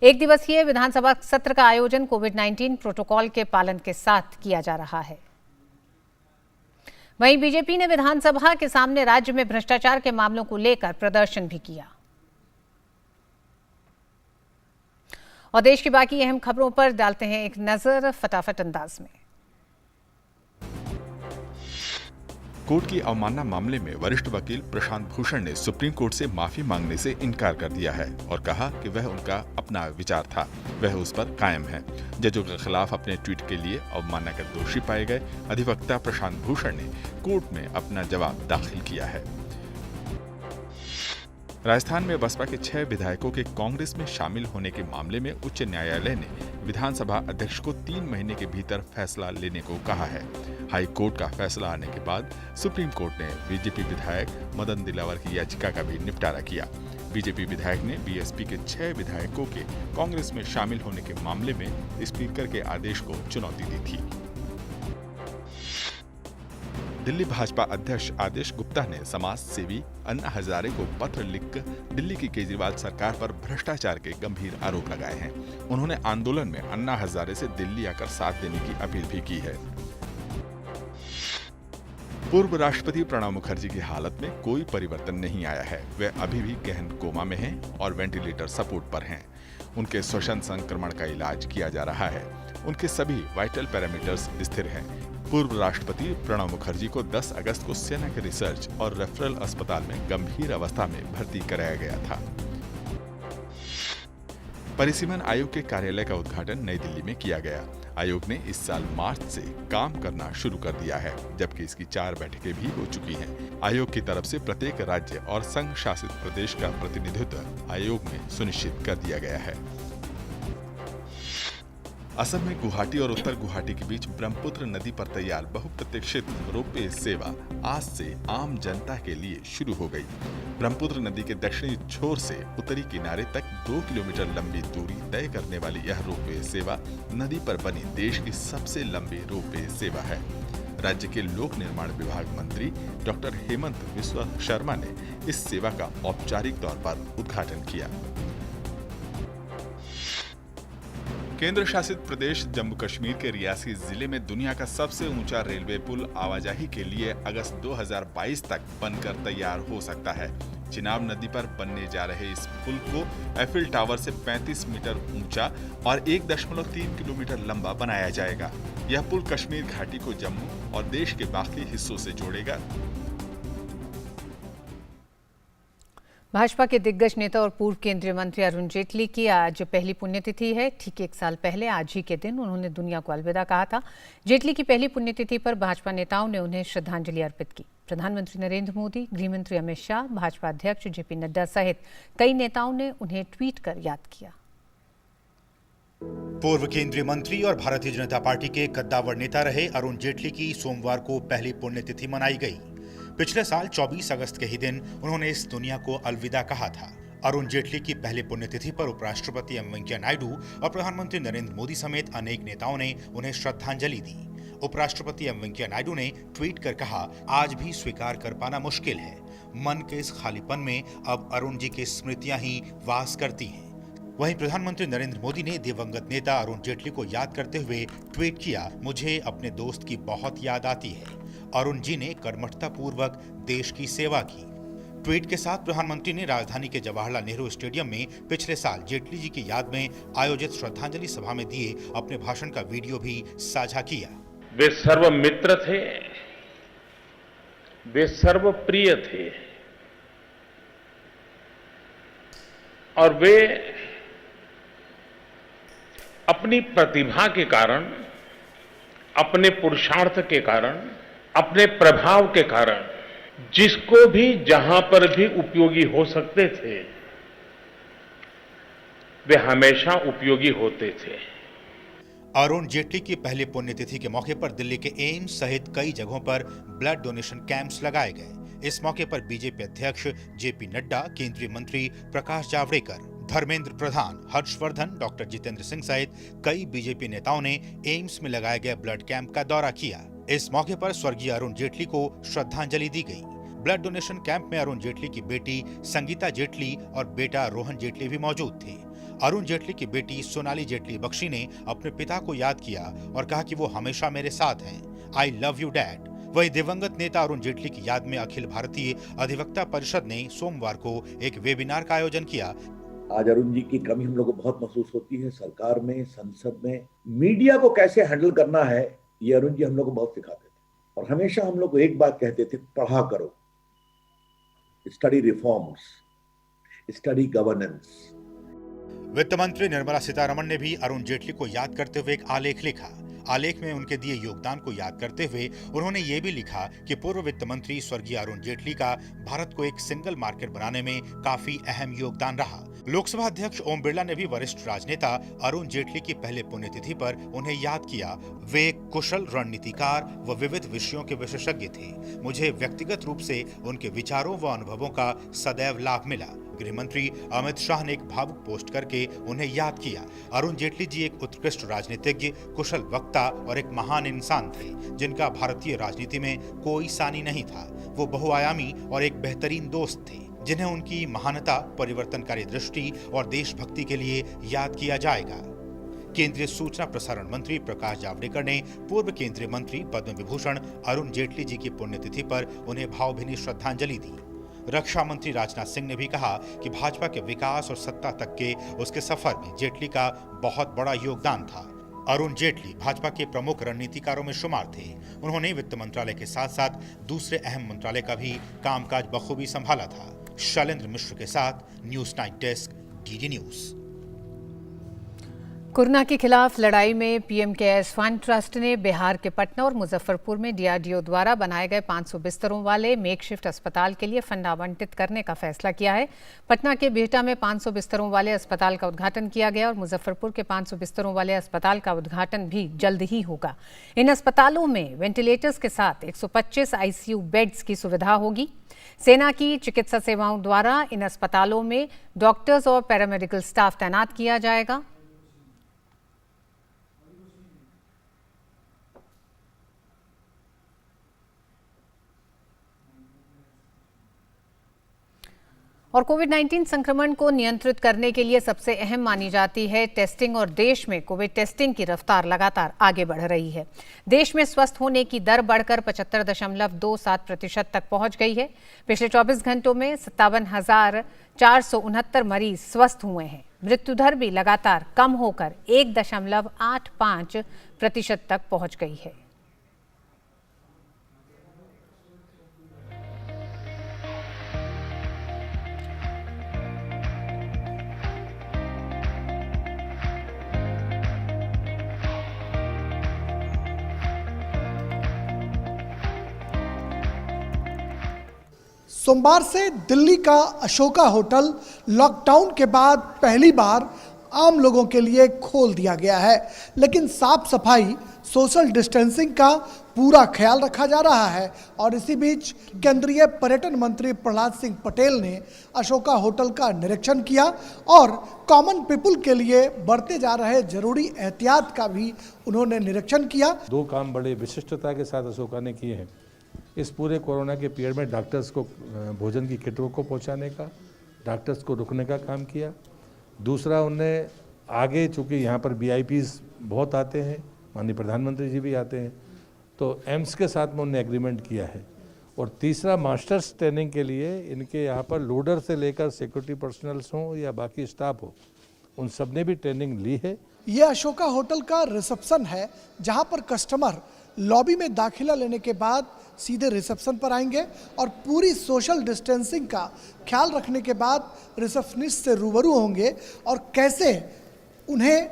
एक दिवसीय विधानसभा सत्र का आयोजन कोविड-19 प्रोटोकॉल के पालन के साथ किया जा रहा है। वहीं बीजेपी ने विधानसभा के सामने राज्य में भ्रष्टाचार के मामलों को लेकर प्रदर्शन भी किया। और देश की बाकी अहम खबरों पर डालते हैं एक नजर फटाफट अंदाज में। कोर्ट की अवमानना मामले में वरिष्ठ वकील प्रशांत भूषण ने सुप्रीम कोर्ट से माफी मांगने से इनकार कर दिया है और कहा कि वह उनका अपना विचार था, वह उस पर कायम है। जजों के खिलाफ अपने ट्वीट के लिए अवमानना का दोषी पाए गए अधिवक्ता प्रशांत भूषण ने कोर्ट में अपना जवाब दाखिल किया है। राजस्थान में बसपा के 6 विधायकों के कांग्रेस में शामिल होने के मामले में उच्च न्यायालय ने विधानसभा अध्यक्ष को 3 महीने के भीतर फैसला लेने को कहा है। हाई कोर्ट का फैसला आने के बाद सुप्रीम कोर्ट ने बीजेपी विधायक मदन दिलावर की याचिका का भी निपटारा किया। बीजेपी विधायक ने बीएसपी के 6 विधायकों के कांग्रेस में शामिल होने के मामले में स्पीकर के आदेश को चुनौती दी थी। दिल्ली भाजपा अध्यक्ष आदेश गुप्ता ने समाज सेवी अन्ना हजारे को पत्र लिखकर दिल्ली की केजरीवाल सरकार पर भ्रष्टाचार के गंभीर आरोप लगाए हैं। उन्होंने आंदोलन में अन्ना हजारे से दिल्ली आकर साथ देने की अपील भी की है। पूर्व राष्ट्रपति प्रणब मुखर्जी की हालत में कोई परिवर्तन नहीं आया है। वे अभी भी गहन कोमा में हैं और वेंटिलेटर सपोर्ट पर हैं। उनके श्वसन संक्रमण का इलाज किया जा रहा है। उनके सभी वाइटल पैरामीटर्स स्थिर हैं। पूर्व राष्ट्रपति प्रणब मुखर्जी को 10 अगस्त को सेना के रिसर्च और रेफरल अस्पताल में गंभीर अवस्था में भर्ती कराया गया था। परिसीमन आयोग के कार्यालय का उद्घाटन नई दिल्ली में किया गया। आयोग ने इस साल मार्च से काम करना शुरू कर दिया है, जबकि इसकी 4 बैठकें भी हो चुकी हैं। आयोग की तरफ से प्रत्येक राज्य और संघ शासित प्रदेश का प्रतिनिधित्व आयोग में सुनिश्चित कर दिया गया है। असम में गुवाहाटी और उत्तर गुवाहाटी के बीच ब्रह्मपुत्र नदी पर तैयार बहुप्रतीक्षित रोपवे सेवा आज से आम जनता के लिए शुरू हो गई। ब्रह्मपुत्र नदी के दक्षिणी छोर से उत्तरी किनारे तक 2 किलोमीटर लंबी दूरी तय करने वाली यह रोपवे सेवा नदी पर बनी देश की सबसे लंबी रोपवे सेवा है। राज्य के लोक निर्माण विभाग मंत्री डॉक्टर हेमंत बिस्वा शर्मा ने इस सेवा का औपचारिक तौर पर उद्घाटन किया। केंद्र शासित प्रदेश जम्मू कश्मीर के रियासी जिले में दुनिया का सबसे ऊंचा रेलवे पुल आवाजाही के लिए अगस्त 2022 तक बनकर तैयार हो सकता है। चिनाब नदी पर बनने जा रहे इस पुल को एफिल टावर से 35 मीटर ऊंचा और 1.3 किलोमीटर लंबा बनाया जाएगा। यह पुल कश्मीर घाटी को जम्मू और देश के बाकी हिस्सों से जोड़ेगा। भाजपा के दिग्गज नेता और पूर्व केंद्रीय मंत्री अरुण जेटली की आज पहली पुण्यतिथि है। ठीक 1 साल पहले आज ही के दिन उन्होंने दुनिया को अलविदा कहा था। जेटली की पहली पुण्यतिथि पर भाजपा नेताओं ने उन्हें श्रद्धांजलि अर्पित की। प्रधानमंत्री नरेंद्र मोदी, गृहमंत्री अमित शाह, भाजपा अध्यक्ष जेपी नड्डा सहित कई नेताओं ने उन्हें ट्वीट कर याद किया। पूर्व केंद्रीय मंत्री और भारतीय जनता पार्टी के कद्दावर नेता रहे अरुण जेटली की सोमवार को पहली पुण्यतिथि मनाई गई। पिछले साल 24 अगस्त के ही दिन उन्होंने इस दुनिया को अलविदा कहा था। अरुण जेटली की पहली पुण्यतिथि पर उपराष्ट्रपति एम वेंकैया नायडू और प्रधानमंत्री नरेंद्र मोदी समेत अनेक नेताओं ने उन्हें श्रद्धांजलि दी। उपराष्ट्रपति एम वेंकैया नायडू ने ट्वीट कर कहा, आज भी स्वीकार कर पाना मुश्किल है। मन के इस खालीपन में अब अरुण जी की स्मृतियां ही वास करती हैं। वहीं प्रधानमंत्री नरेंद्र मोदी ने दिवंगत नेता अरुण जेटली को याद करते हुए ट्वीट किया, मुझे अपने दोस्त की बहुत याद आती है। अरुण जी ने कर्मठता पूर्वक देश की सेवा की। ट्वीट के साथ प्रधानमंत्री ने राजधानी के जवाहरलाल नेहरू स्टेडियम में पिछले साल जेटली जी की याद में आयोजित श्रद्धांजलि सभा में दिए अपने भाषण का वीडियो भी साझा किया। वे सर्व मित्र थे, वे सर्व प्रिय थे और वे अपनी प्रतिभा के कारण, अपने पुरुषार्थ के कारण, अपने प्रभाव के कारण जिसको भी जहां पर भी उपयोगी हो सकते थे वे हमेशा उपयोगी होते थे। अरुण जेटली की पहली पुण्यतिथि के मौके पर दिल्ली के एम्स सहित कई जगहों पर ब्लड डोनेशन कैंप्स लगाए गए। इस मौके पर बीजेपी अध्यक्ष जेपी नड्डा, केंद्रीय मंत्री प्रकाश जावड़ेकर, धर्मेंद्र प्रधान, हर्षवर्धन, डॉक्टर जितेंद्र सिंह सहित कई बीजेपी नेताओं ने एम्स में लगाए गए ब्लड कैंप का दौरा किया। इस मौके पर स्वर्गीय अरुण जेटली को श्रद्धांजलि दी गई। ब्लड डोनेशन कैंप में अरुण जेटली की बेटी संगीता जेटली और बेटा रोहन जेटली भी मौजूद थे। अरुण जेटली की बेटी सोनाली जेटली बख्शी ने अपने पिता को याद किया और कहा कि वो हमेशा मेरे साथ हैं। I love you dad. वही दिवंगत नेता अरुण जेटली की याद में अखिल भारतीय अधिवक्ता परिषद ने सोमवार को एक वेबिनार का आयोजन किया। आज अरुण जी की कमी हम लोग को बहुत महसूस होती है। सरकार में, संसद में मीडिया को कैसे हैंडल करना है, ये अरुण जी हम लोग को बहुत सिखाते थे और हमेशा हम लोग को एक बात कहते थे, पढ़ा करो, स्टडी रिफॉर्म्स, स्टडी गवर्नेंस। वित्त मंत्री निर्मला सीतारमण ने भी अरुण जेटली को याद करते हुए एक आलेख लिखा। आलेख में उनके दिए योगदान को याद करते हुए उन्होंने ये भी लिखा कि पूर्व वित्त मंत्री स्वर्गीय अरुण जेटली का भारत को एक सिंगल मार्केट बनाने में काफी अहम योगदान रहा। लोकसभा अध्यक्ष ओम बिरला ने भी वरिष्ठ राजनेता अरुण जेटली की पहले पुण्यतिथि पर उन्हें याद किया। वे एक कुशल रणनीतिकार व विविध विषयों के विशेषज्ञ थे। मुझे व्यक्तिगत रूप से उनके विचारों व अनुभवों का सदैव लाभ मिला। गृह मंत्री अमित शाह ने एक भावुक पोस्ट करके उन्हें याद किया। अरुण जेटली जी एक उत्कृष्ट राजनीतिज्ञ, कुशल वक्ता और एक महान इंसान थे, जिनका भारतीय राजनीति में कोई सानी नहीं था। वो बहुआयामी और एक बेहतरीन दोस्त थे, जिन्हें उनकी महानता, परिवर्तनकारी दृष्टि और देशभक्ति के लिए याद किया जाएगा। केंद्रीय सूचना प्रसारण मंत्री प्रकाश जावड़ेकर ने पूर्व केंद्रीय मंत्री पद्म विभूषण अरुण जेटली जी की पुण्यतिथि पर उन्हें भावभीनी श्रद्धांजलि दी। रक्षा मंत्री राजनाथ सिंह ने भी कहा कि भाजपा के विकास और सत्ता तक के उसके सफर में जेटली का बहुत बड़ा योगदान था। अरुण जेटली भाजपा के प्रमुख रणनीतिकारों में शुमार थे। उन्होंने वित्त मंत्रालय के साथ साथ दूसरे अहम मंत्रालय का भी कामकाज बखूबी संभाला था। शैलेंद्र मिश्र के साथ news 9 desk, DD news. Corona के खिलाफ लड़ाई में पीएम केयर्स फंड ट्रस्ट ने बिहार के पटना और मुजफ्फरपुर में डीआरडीओ द्वारा बनाए गए 500 बिस्तरों वाले मेकशिफ्ट अस्पताल के लिए फंड आवंटित करने का फैसला किया है। पटना के बिहटा में 500 बिस्तरों वाले अस्पताल का उद्घाटन किया गया और मुजफ्फरपुर के 500 बिस्तरों वाले अस्पताल का उद्घाटन भी जल्द ही होगा। इन अस्पतालों में वेंटिलेटर्स के साथ 125 आईसीयू बेड्स की सुविधा होगी। सेना की चिकित्सा सेवाओं द्वारा इन अस्पतालों में डॉक्टर्स और पैरामेडिकल स्टाफ तैनात किया जाएगा। और कोविड-19 संक्रमण को नियंत्रित करने के लिए सबसे अहम मानी जाती है टेस्टिंग, और देश में कोविड टेस्टिंग की रफ्तार लगातार आगे बढ़ रही है। देश में स्वस्थ होने की दर बढ़कर 75.27% तक पहुंच गई है। पिछले 24 घंटों में 57,469 मरीज स्वस्थ हुए हैं। मृत्यु दर भी लगातार कम होकर 1.85% तक पहुंच गई है। सोमवार से दिल्ली का अशोका होटल लॉकडाउन के बाद पहली बार आम लोगों के लिए खोल दिया गया है, लेकिन साफ सफाई, सोशल डिस्टेंसिंग का पूरा ख्याल रखा जा रहा है। और इसी बीच केंद्रीय पर्यटन मंत्री प्रहलाद सिंह पटेल ने अशोका होटल का निरीक्षण किया और कॉमन पीपल के लिए बरते जा रहे जरूरी एहतियात का भी उन्होंने निरीक्षण किया। 2 काम बड़े विशिष्टता के साथ अशोका ने किए हैं। इस पूरे कोरोना के पीरियड में डॉक्टर्स को भोजन की किटों को पहुंचाने का, डॉक्टर्स को रुकने का काम किया। दूसरा, उनने आगे, चूँकि यहाँ पर VIPs बहुत आते हैं, माननीय प्रधानमंत्री जी भी आते हैं, तो एम्स के साथ में उन्होंने एग्रीमेंट किया है। और तीसरा, मास्टर्स ट्रेनिंग के लिए इनके यहाँ पर लोडर से लेकर सिक्योरिटी पर्सनल्स हों या बाकी स्टाफ हो, उन सब ने भी ट्रेनिंग ली है। ये अशोका होटल का रिसेप्शन है, जहाँ पर कस्टमर लॉबी में दाखिला लेने के बाद सीधे रिसेप्शन पर आएंगे और पूरी सोशल डिस्टेंसिंग का ख्याल रखने के बाद रिसेप्शनिस्ट से रूबरू होंगे और कैसे उन्हें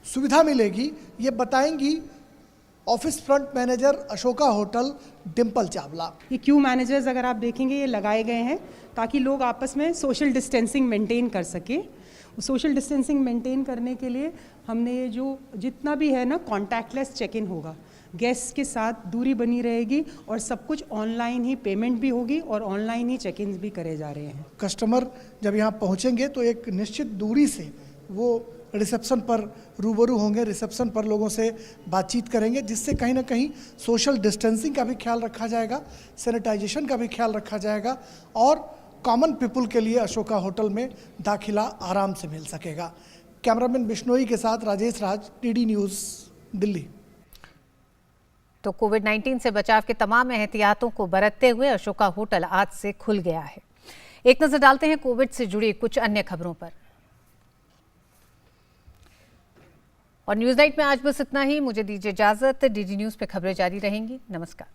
सुविधा मिलेगी ये बताएंगी office front manager Ashoka hotel Dimple Chawla. ये क्यू मैनेजर्स अगर आप देखेंगे ये लगाए गए हैं ताकि लोग आपस में सोशल डिस्टेंसिंग मेंटेन कर सके। सोशल डिस्टेंसिंग मेंटेन करने के लिए हमने ये जो जितना भी है ना, कॉन्टैक्टलेस चेक इन होगा, गेस्ट के साथ दूरी बनी रहेगी और सब कुछ ऑनलाइन ही पेमेंट भी होगी और ऑनलाइन ही चेक इन भी करे जा रहे हैं। कस्टमर जब यहाँ पहुँचेंगे तो एक निश्चित दूरी से वो रिसेप्शन पर रूबरू होंगे, रिसेप्शन पर लोगों से बातचीत करेंगे, जिससे कहीं ना कहीं सोशल डिस्टेंसिंग का भी ख्याल रखा जाएगा, सैनिटाइजेशन का भी ख्याल रखा जाएगा और कॉमन पीपल के लिए अशोका होटल में दाखिला आराम से मिल सकेगा। कैमरामैन बिश्नोई के साथ राजेश राज, डीडी न्यूज़, दिल्ली। तो कोविड-19 से बचाव के तमाम एहतियातों को बरतते हुए अशोका होटल आज से खुल गया है। एक नजर डालते हैं कोविड से जुड़ी कुछ अन्य खबरों पर। और न्यूज़ नाइट में आज बस इतना ही। मुझे दीजिए इजाजत। डीडी न्यूज़ पे खबरें जारी रहेंगी। नमस्कार।